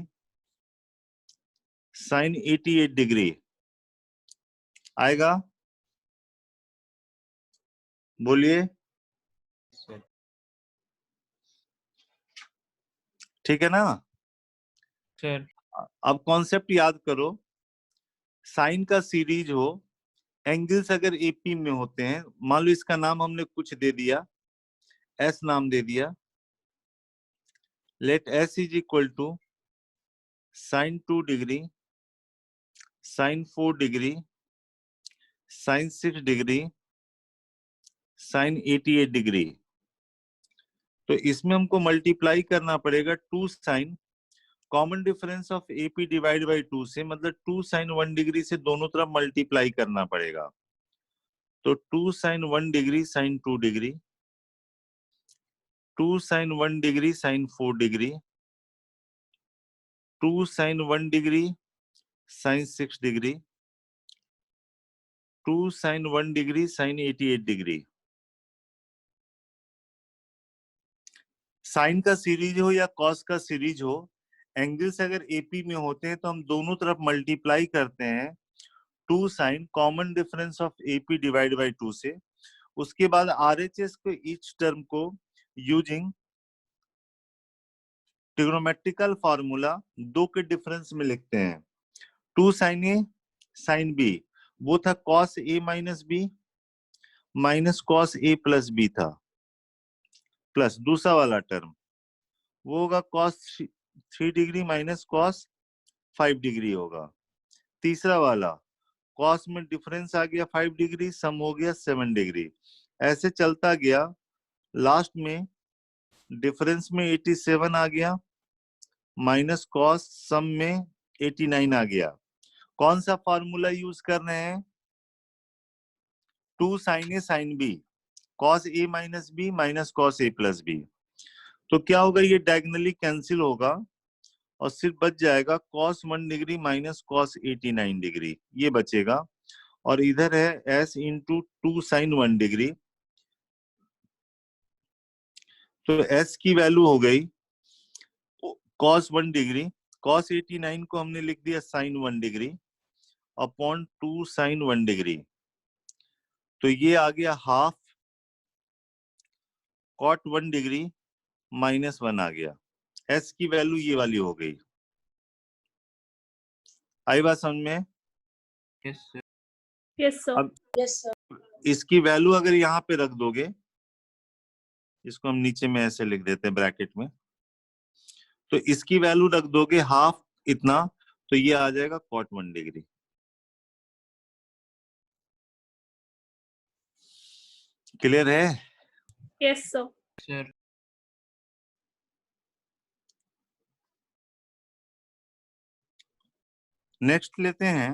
Speaker 1: sine 88 degree आएगा। बोलिए,
Speaker 2: सर।
Speaker 1: ठीक है ना?
Speaker 2: सर
Speaker 1: अब कॉन्सेप्ट याद करो, साइन का सीरीज हो, एंगल्स अगर एपी में होते हैं, मान लो इसका नाम हमने कुछ दे दिया, एस नाम दे दिया, let S is equal to sine 2 degree, sine 4 degree, sine 6 degree, sine 88 degree. तो इसमें हमको मल्टीप्लाई करना पड़ेगा 2 sine, common difference of AP divide by 2 से, मतलब 2 साइन 1 डिग्री से दोनों तरफ मल्टीप्लाई करना पड़ेगा। तो 2 sine 1 degree sine 2 degree, 2 sine 1 degree sine 4 degree, 2 sine 1 degree sine 6 degree, 2 sine 1 degree sine 88 degree. Sine का सीरीज हो या कॉस का सीरीज हो, एंगल्स अगर एपी में होते हैं तो हम दोनों तरफ मल्टीप्लाई करते हैं 2 sine, common difference of AP divide by 2 से। उसके बाद आरएचएस को ईच टर्म को यूजिंग ट्रिग्नोमेट्रिकल फॉर्मूला दो के डिफरेंस में लिखते हैं। 2 sin A sin B, वो था cos A minus B minus cos A plus B था, प्लस दूसरा वाला टर्म वो होगा cos 3 degree minus cos 5 degree होगा। तीसरा वाला cos में डिफरेंस आ गया 5 डिग्री, सम हो गया 7 डिग्री। ऐसे चलता गया, लास्ट में डिफरेंस में 87 आ गया माइनस cos सम में 89 आ गया। कौन सा फॉर्मूला यूज कर रहे हैं? 2 sin A sin B cos A minus B minus cos A plus B. तो क्या होगा, ये डायगोनली कैंसिल होगा और सिर्फ बच जाएगा cos 1 degree minus cos 89 degree, ये बचेगा। और इधर है s इंटू 2 sin 1 डिग्री, तो s की वैल्यू हो गई cos 1 डिग्री, cos 89 को हमने लिख दिया sin 1 degree upon 2 sin 1 degree, तो ये आ गया हाफ cot 1 डिग्री माइनस 1 आ गया। s की वैल्यू ये वाली हो गई। आई बात समझ में?
Speaker 2: Yes, sir.
Speaker 5: Yes, sir.
Speaker 1: अब
Speaker 3: Yes, sir.
Speaker 1: इसकी वैल्यू अगर यहाँ पे रख दोगे, इसको हम नीचे में ऐसे लिख देते हैं ब्रैकेट में, तो इसकी वैल्यू रख दोगे हाफ इतना, तो ये आ जाएगा cot 1 डिग्री। क्लियर है?
Speaker 5: Yes, sir.
Speaker 2: Sir.
Speaker 1: नेक्स्ट लेते हैं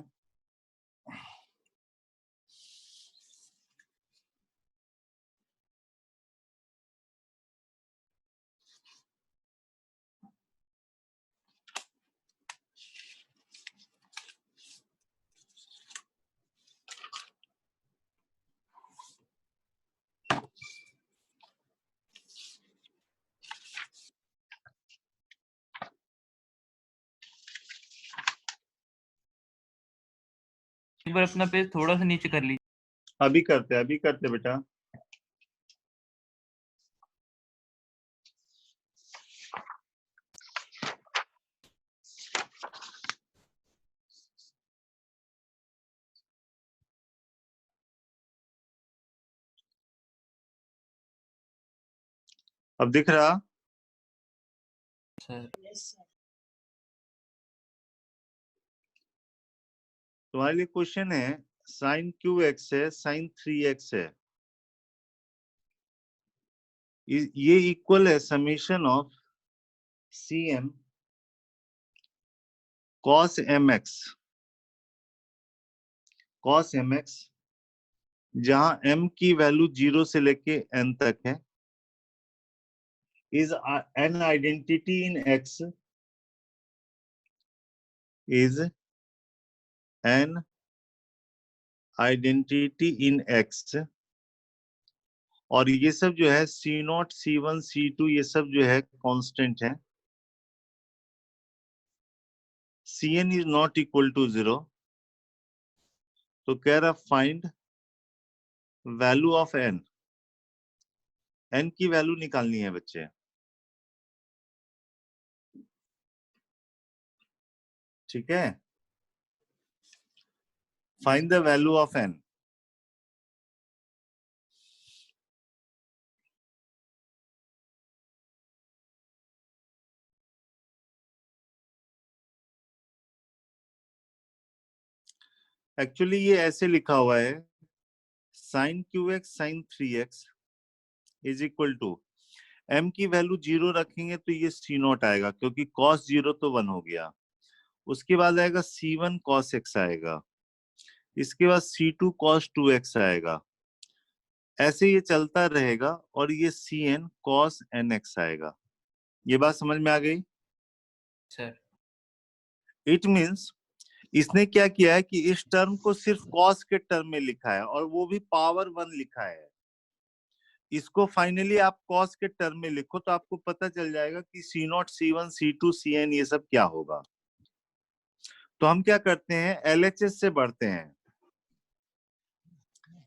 Speaker 2: एक बार अपना पेज थोड़ा सा नीचे कर लीजिए।
Speaker 1: अभी करते बेटा। अब दिख रहा?
Speaker 2: Sir
Speaker 3: Yes, sir.
Speaker 1: तुम्हारे लिए क्वेश्चन है, sin QX है, sin 3x है, ये इक्वल है summation of CM cos MX, cos MX जहां m की वैल्यू 0 से लेके n तक है, is an identity in X, is an identity in X, और ये सब जो है C0, C1, C2 ये सब जो है कांस्टेंट है। Cn is not equal to 0, तो कह रहा find value of n, n की वैल्यू निकालनी है बच्चे। ठीक है, find the value of n। Actually ये ऐसे लिखा हुआ है, sin QX sin 3x is equal to m की वैल्यू 0 रखेंगे तो ये C0 आएगा, क्योंकि cos 0 तो 1 हो गया। उसके बाद आएगा C1 cos x आएगा, इसके बाद C2 cos 2x आएगा, ऐसे ये चलता रहेगा, और ये Cn cos nx आएगा। ये बात समझ में आ गई?
Speaker 2: सर
Speaker 1: इट मीन्स इसने क्या किया है कि इस टर्म को सिर्फ cos के टर्म में लिखा है, और वो भी पावर 1 लिखा है। इसको फाइनली आप cos के टर्म में लिखो तो आपको पता चल जाएगा कि C0, C1, C2, Cn ये सब क्या होगा। तो हम क्या करते हैं, LHS से बढ़ते हैं।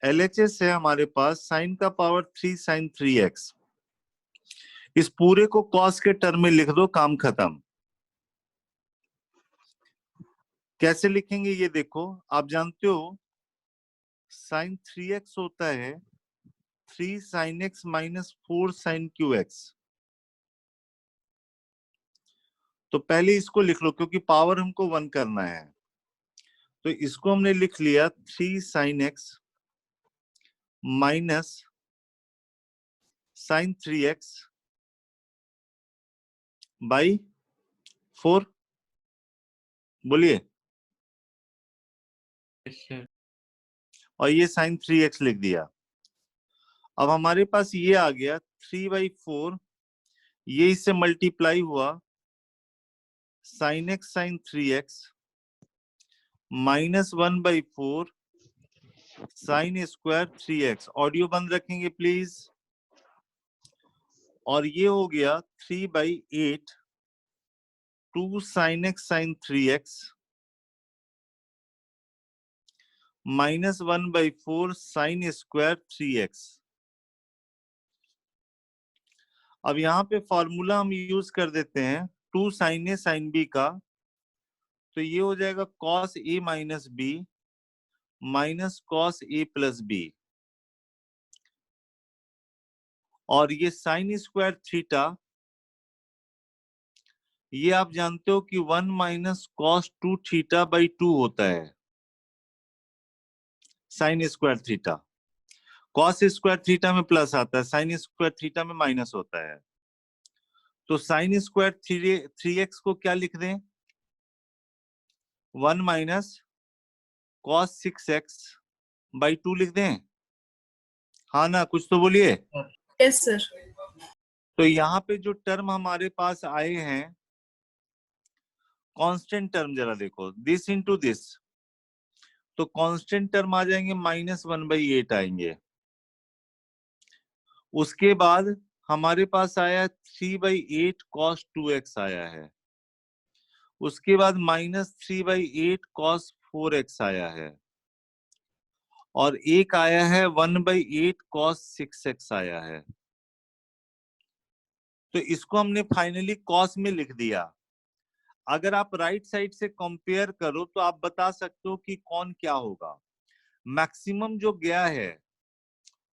Speaker 1: LHS है हमारे पास sin का पावर 3 sin 3x, इस पूरे को कॉस के टर्म में लिख दो, काम खत्म। कैसे लिखेंगे ये देखो, आप जानते हो साइन 3x होता है 3 sin x minus 4 sin QX। तो पहले इसको लिख लो क्योंकि पावर हमको 1 करना है। तो इसको हमने लिख लिया 3 sin x minus sin 3x by 4। बोलिए।
Speaker 2: Yes sir.
Speaker 1: और ये sin 3x लिख दिया। अब हमारे पास ये आ गया 3/4, ये इससे मल्टीप्लाई हुआ sin x sin 3x minus 1/4 sin square 3x। Audio बंद रखेंगे प्लीज। और ये हो गया 3/8 2 sin x sin 3x minus 1/4 sin square 3x। अब यहाँ पे फॉर्मूला हम यूज कर देते हैं 2 sin a sin b का। तो ये हो जाएगा cos a minus b minus cos a plus b। और ये साइन स्क्वायर थीटा, ये आप जानते हो कि 1 माइनस cos 2 थीटा बाई 2 होता है। Sine square theta, cos square theta में प्लस आता है, साइन स्क्वायर थीटा में माइनस होता है। तो साइन स्क्वायर 3x को क्या लिख दें, 1 माइनस cos 6x बाई 2 लिख दें। हाँ ना, कुछ तो बोलिए।
Speaker 4: Yes sir.
Speaker 1: तो यहाँ पे जो टर्म हमारे पास आए हैं कांस्टेंट टर्म, जरा देखो, दिस इंटू दिस, तो कांस्टेंट टर्म आ जाएंगे -1/8 आएंगे। उसके बाद हमारे पास आया 3/8 cos 2x आया है। उसके बाद -3/8 cos 4x आया है। और एक आया है 1/8 cos 6x आया है। तो इसको हमने फाइनली cos में लिख दिया। अगर आप राइट साइड से कंपेयर करो तो आप बता सकते हो कि कौन क्या होगा। मैक्सिमम जो गया है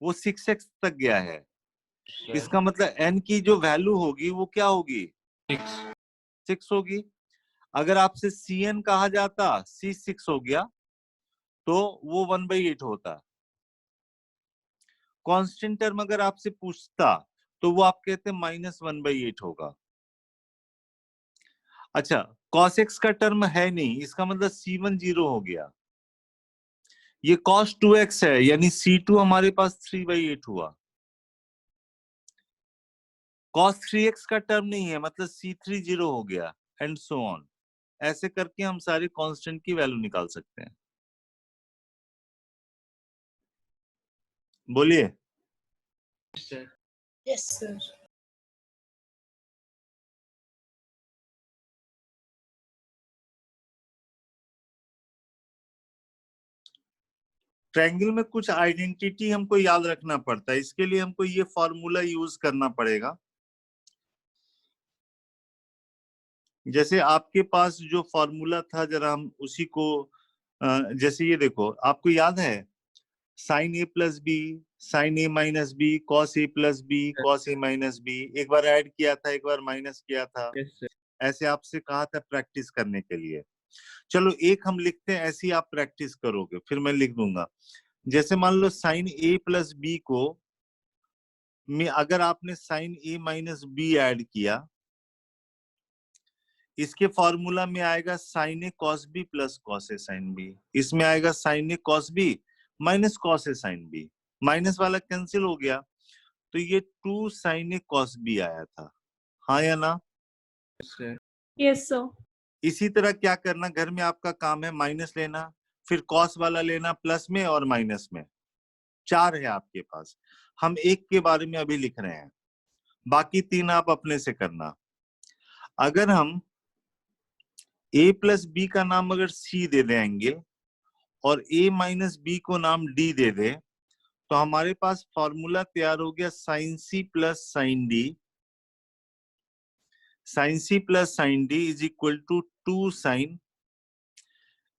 Speaker 1: वो 6x तक गया है। इसका मतलब n की जो वैल्यू होगी वो क्या होगी, 6 होगी। अगर आपसे Cn कहा जाता, C6 हो गया, तो वो 1/8 होता। कांस्टेंट टर्म अगर आपसे पूछता तो वो आप कहते -1/8 होगा। अच्छा, cos x का टर्म है नहीं, इसका मतलब C1 0 हो गया। ये cos 2x है, यानी C2 हमारे पास 3/8 हुआ। cos 3x का टर्म नहीं है, मतलब C3 0 हो गया, एंड सो ऑन। ऐसे करके हम सारे कांस्टेंट की वैल्यू निकाल सकते हैं। बोलिए।
Speaker 4: Yes sir.
Speaker 1: ट्रायंगल में कुछ आइडेंटिटी हमको याद रखना पड़ता है, इसके लिए हमको ये फॉर्मूला यूज करना पड़ेगा। जैसे आपके पास जो फॉर्मूला था, जरा हम उसी को, जैसे ये देखो, आपको याद है sine a plus b sine a minus b cos a plus b cos a minus b, एक बार ऐड किया था, एक बार माइनस किया था। ऐसे आपसे कहा था प्रैक्टिस करने के लिए। चलो एक हम लिखते हैं, ऐसी आप प्रैक्टिस करोगे, फिर मैं लिख दूंगा। जैसे मान लो साइन a प्लस बी को में अगर आपने sine a minus b add किया, इसके फॉर्मूला में आएगा sine a cos b plus cos a sine b. इसमें आएगा sine a cos b minus cos a sine b, minus वाला कैंसिल हो गया, तो ये 2 साइन ए कॉस बी आया था। हाँ या ना?
Speaker 5: Yes, sir.
Speaker 1: इसी तरह क्या करना, घर में आपका काम है माइनस लेना, फिर कॉस वाला लेना प्लस में और माइनस में। 4 है आपके पास, हम एक के बारे में अभी लिख रहे हैं, बाकी 3 आप अपने से करना। अगर हम a प्लस बी का नाम अगर c दे दें एंगल, और a माइनस बी को नाम d दे दे, तो हमारे पास फॉर्मूला तैयार हो गया sine c plus sine d sine c plus sine d is equal to 2 sine,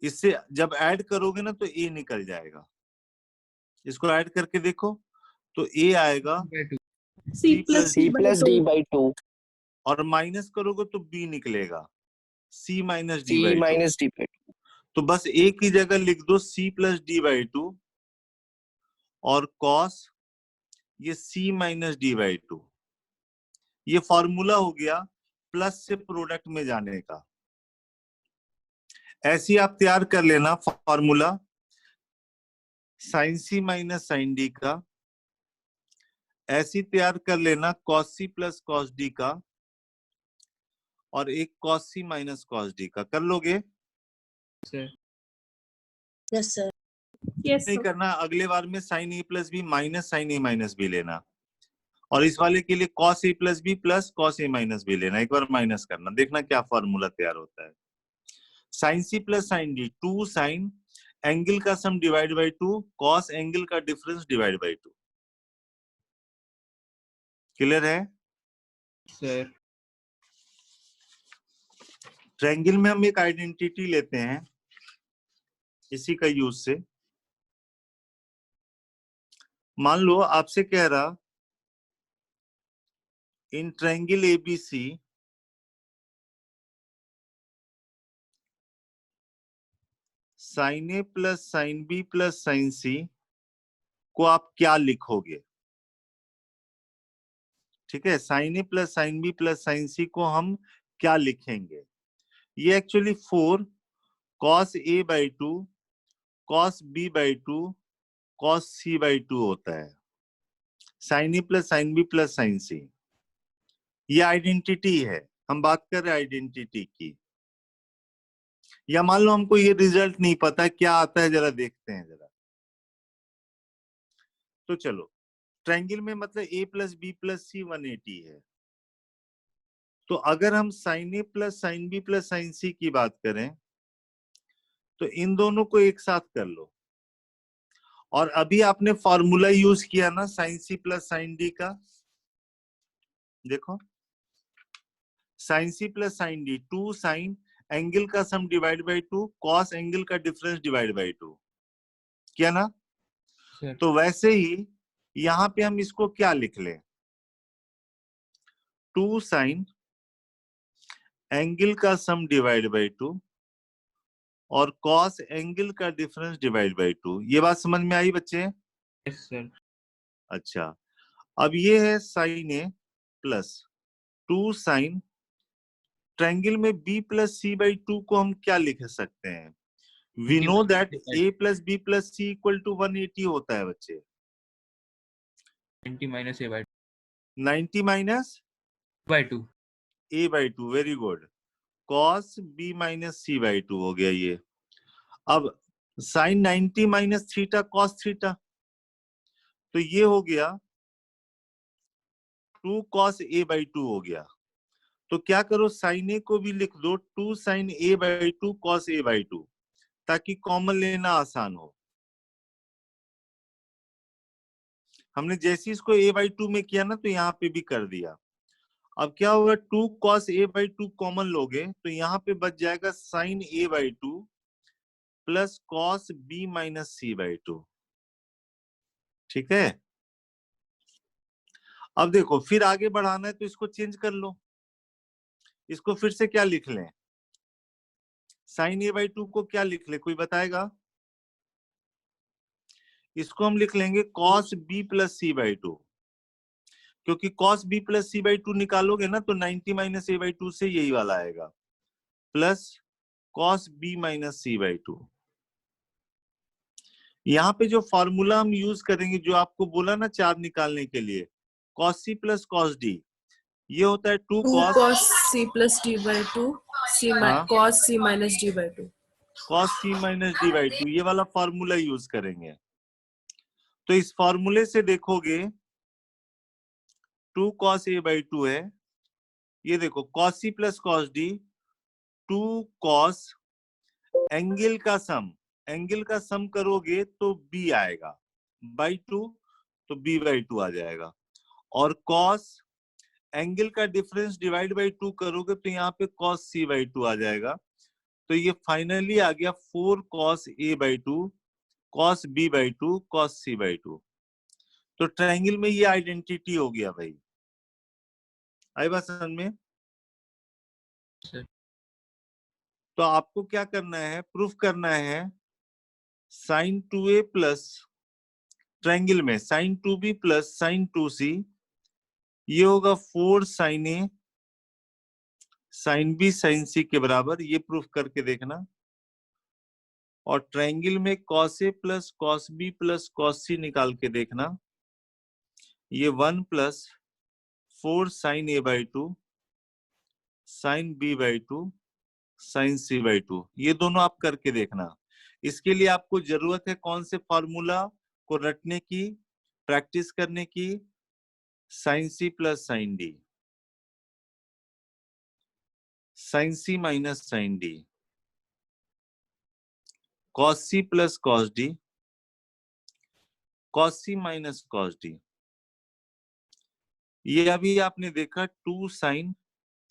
Speaker 1: इससे जब ऐड करोगे ना तो ए निकल जाएगा, इसको ऐड करके देखो तो ए आएगा
Speaker 5: C plus
Speaker 6: C plus D by 2,
Speaker 1: और माइनस करोगे तो बी निकलेगा, C minus D
Speaker 6: C
Speaker 1: by 2।
Speaker 6: minus D by 2.
Speaker 1: तो बस ए की जगह लिख दो सी प्लस डी बाई 2 और कॉस ये सी माइनस डी बाई 2। ये फॉर्मूला हो गया प्लस से प्रोडक्ट में जाने का। ऐसी आप तैयार कर लेना formula sine c minus sine d का, ऐसी तैयार कर लेना cos c plus cos d का, और एक cos c minus cos d का। कर लोगे?
Speaker 3: Yes, sir.
Speaker 5: Yes,
Speaker 1: नहीं
Speaker 5: sir.
Speaker 1: करना, अगले बार में साइन ए प्लस बी माइनस साइन ए माइनस बी लेना, और इस वाले के लिए cos A plus B plus cos A minus B लेना। एक बार माइनस करना, देखना क्या फॉर्मूला तैयार होता है। Sine c plus sine d 2 sine angle का sum divide by 2 cos angle का डिफरेंस डिवाइड बाई 2। क्लियर है
Speaker 2: सर?
Speaker 1: ट्रायंगल में हम एक आइडेंटिटी लेते हैं इसी का यूज से। मान लो आपसे कह रहा in triangle ABC sine A plus sine B plus sine C को आप क्या लिखोगे? ठीक है, साइन ए plus sine B plus sine C को हम क्या लिखेंगे? ये actually 4 cos A by 2 cos B by 2 cos C by 2 होता है। साइन ए plus sine B plus sine C, ये आइडेंटिटी है, हम बात कर रहे हैं आइडेंटिटी की। या मान लो हमको ये रिजल्ट नहीं पता क्या आता है, जरा देखते हैं जरा। तो चलो, ट्रायंगल में मतलब a plus B plus C 180 है, तो अगर हम साइन ए plus sine B plus sine C की बात करें तो इन दोनों को एक साथ कर लो, और अभी आपने फॉर्मूला यूज किया ना sine c plus sine d का, देखो sine c plus sine d 2 sine angle का sum divide by 2 cos angle का डिफरेंस डिवाइड बाई 2 किया ना।
Speaker 2: सर।
Speaker 1: तो वैसे ही यहां पे हम इसको क्या लिख लें? 2 साइन एंगल का सम डिवाइड बाई 2 और कॉस एंगल का डिफरेंस डिवाइड बाई 2। ये बात समझ में आई बच्चे?
Speaker 2: Yes sir.
Speaker 1: अच्छा, अब ये है साइन ए प्लस 2 साइन, ट्रायंगल में b प्लस सी बाई 2 को हम क्या लिख सकते हैं? We know that a plus B plus c equal to 180 होता है बच्चे।
Speaker 2: 90 minus a by
Speaker 1: 90 minus
Speaker 2: by 2।
Speaker 1: a by 2, very good. Cos b minus c by 2 हो गया ये। अब sine 90 minus theta cos theta, तो ये हो गया 2 कॉस a बाई 2 हो गया। तो क्या करो, साइन ए को भी लिख दो 2 sine a by 2 cos a by 2, ताकि कॉमन लेना आसान हो। हमने जैसे इसको a बाई 2 में किया ना तो यहाँ पे भी कर दिया। अब क्या होगा, 2 कॉस a बाई 2 कॉमन लोगे तो यहाँ पे बच जाएगा sine a by 2 plus cos b minus c by 2। ठीक है, अब देखो फिर आगे बढ़ाना है तो इसको चेंज कर लो, इसको फिर से क्या लिख लें? साइन a बाई 2 को क्या लिख ले, कोई बताएगा? इसको हम लिख लेंगे cos b plus c by 2, क्योंकि cos b plus c by 2 निकालोगे ना तो 90 माइनस a बाई 2 से यही वाला आएगा, plus cos b minus c by 2। यहाँ पे जो फॉर्मूला हम यूज करेंगे, जो आपको बोला ना 4 निकालने के लिए, cos c plus cos d, ये होता है 2
Speaker 4: cos c plus d by 2
Speaker 1: हाँ?
Speaker 4: cos c minus d by 2।
Speaker 1: Cos c minus d by 2, ये वाला फॉर्मूला यूज करेंगे। तो इस फॉर्मूले से देखोगे 2 कॉस ए बाई 2 है, ये देखो cos c plus cos d 2 cos angle का सम, एंगल का सम करोगे तो b आएगा बाई 2, तो b बाई 2 आ जाएगा, और कॉस एंगल का डिफरेंस डिवाइड बाई 2 करोगे तो यहाँ पे cos c बाई 2 आ जाएगा। तो ये फाइनली आ गया 4 cos a by 2 cos b by 2 cos c by 2। तो ट्रायंगल में ये आइडेंटिटी हो गया भाई। आई बात समझ में?
Speaker 2: सर।
Speaker 1: तो आपको क्या करना है, प्रूफ करना है sin 2a प्लस ट्रायंगल में sin 2b plus sin 2c, ये होगा 4 sin a sin b sin c के बराबर। ये प्रूफ करके देखना। और ट्रायंगल में cos a plus cos b plus cos c निकाल के देखना। ये 1 plus 4 sin a by 2 sin b by 2 sin c by 2, ये दोनों आप करके देखना। इसके लिए आपको जरूरत है कौन से फॉर्मूला को रटने की, प्रैक्टिस करने की, sin c plus sin d, sin c minus sin d, cos c plus cos d, cos c minus cos d। ये अभी आपने देखा 2 sin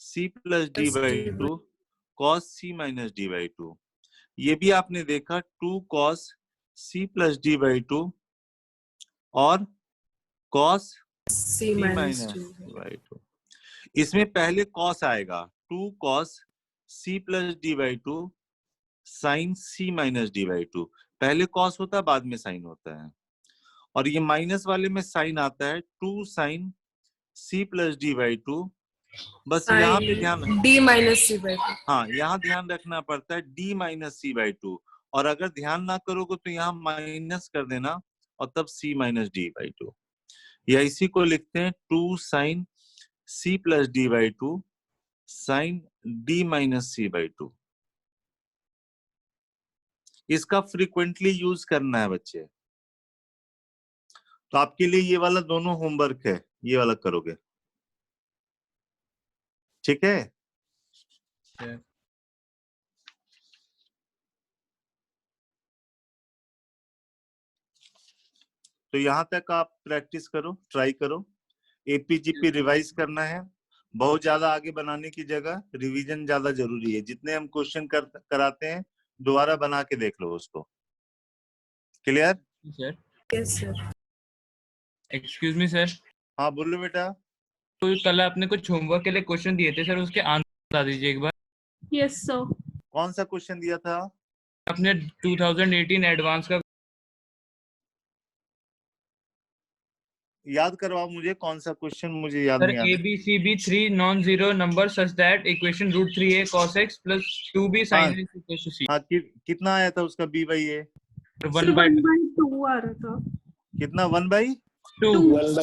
Speaker 1: c plus d by 2 cos c minus d by 2। ये भी आपने देखा 2 cos c plus d by 2 और cos
Speaker 4: C
Speaker 1: c
Speaker 4: minus
Speaker 1: minus
Speaker 4: 2.
Speaker 1: By 2। इसमें पहले cos आएगा, 2 cos c plus d by 2 sin c minus d by 2। पहले cos होता है, बाद में sin होता है। और ये माइनस वाले में sin आता है 2 sin c plus d by 2। बस यहाँ पे ध्यान,
Speaker 4: D minus C by 2.
Speaker 1: हाँ यहाँ ध्यान रखना पड़ता है d माइनस c बाई 2। और अगर ध्यान ना करोगे तो यहाँ माइनस कर देना और तब c माइनस d बाई 2, या इसी को लिखते हैं 2 sin c plus d by 2 sin d minus c by 2। इसका फ्रीक्वेंटली यूज करना है बच्चे। तो आपके लिए ये वाला दोनों होमवर्क है, ये वाला करोगे, ठीक है? तो यहाँ तक आप प्रैक्टिस करो, ट्राई करो। एपीजीपी रिवाइज करना है, बहुत ज्यादा आगे बनाने की जगह रिवीजन ज्यादा जरूरी है। जितने हम क्वेश्चन कराते हैं दोबारा बना के देख लो उसको। Clear?
Speaker 2: Sir
Speaker 4: Yes, sir.
Speaker 2: Excuse me sir,
Speaker 1: हाँ बोलो बेटा।
Speaker 2: तो कल आपने कुछ होमवर्क के लिए क्वेश्चन दिए थे सर, उसके आंसर बता दीजिए एक बार।
Speaker 5: Yes, sir.
Speaker 1: कौन सा क्वेश्चन दिया था?
Speaker 2: आपने 2018 एडवांस का
Speaker 1: याद करवाओ मुझे, कौन सा क्वेश्चन, मुझे याद
Speaker 2: सर,
Speaker 1: नहीं आ
Speaker 2: ए
Speaker 1: रहा।
Speaker 2: B c b 3 non zero number such that equation √3a cos x plus 2b sin
Speaker 1: हाँ,
Speaker 2: x इक्वल्स टू c।
Speaker 1: हाँ कितना आया था उसका b बाई ए?
Speaker 5: Sir, 1/2 आ रहा था.
Speaker 1: कितना? 1/2?
Speaker 2: 2।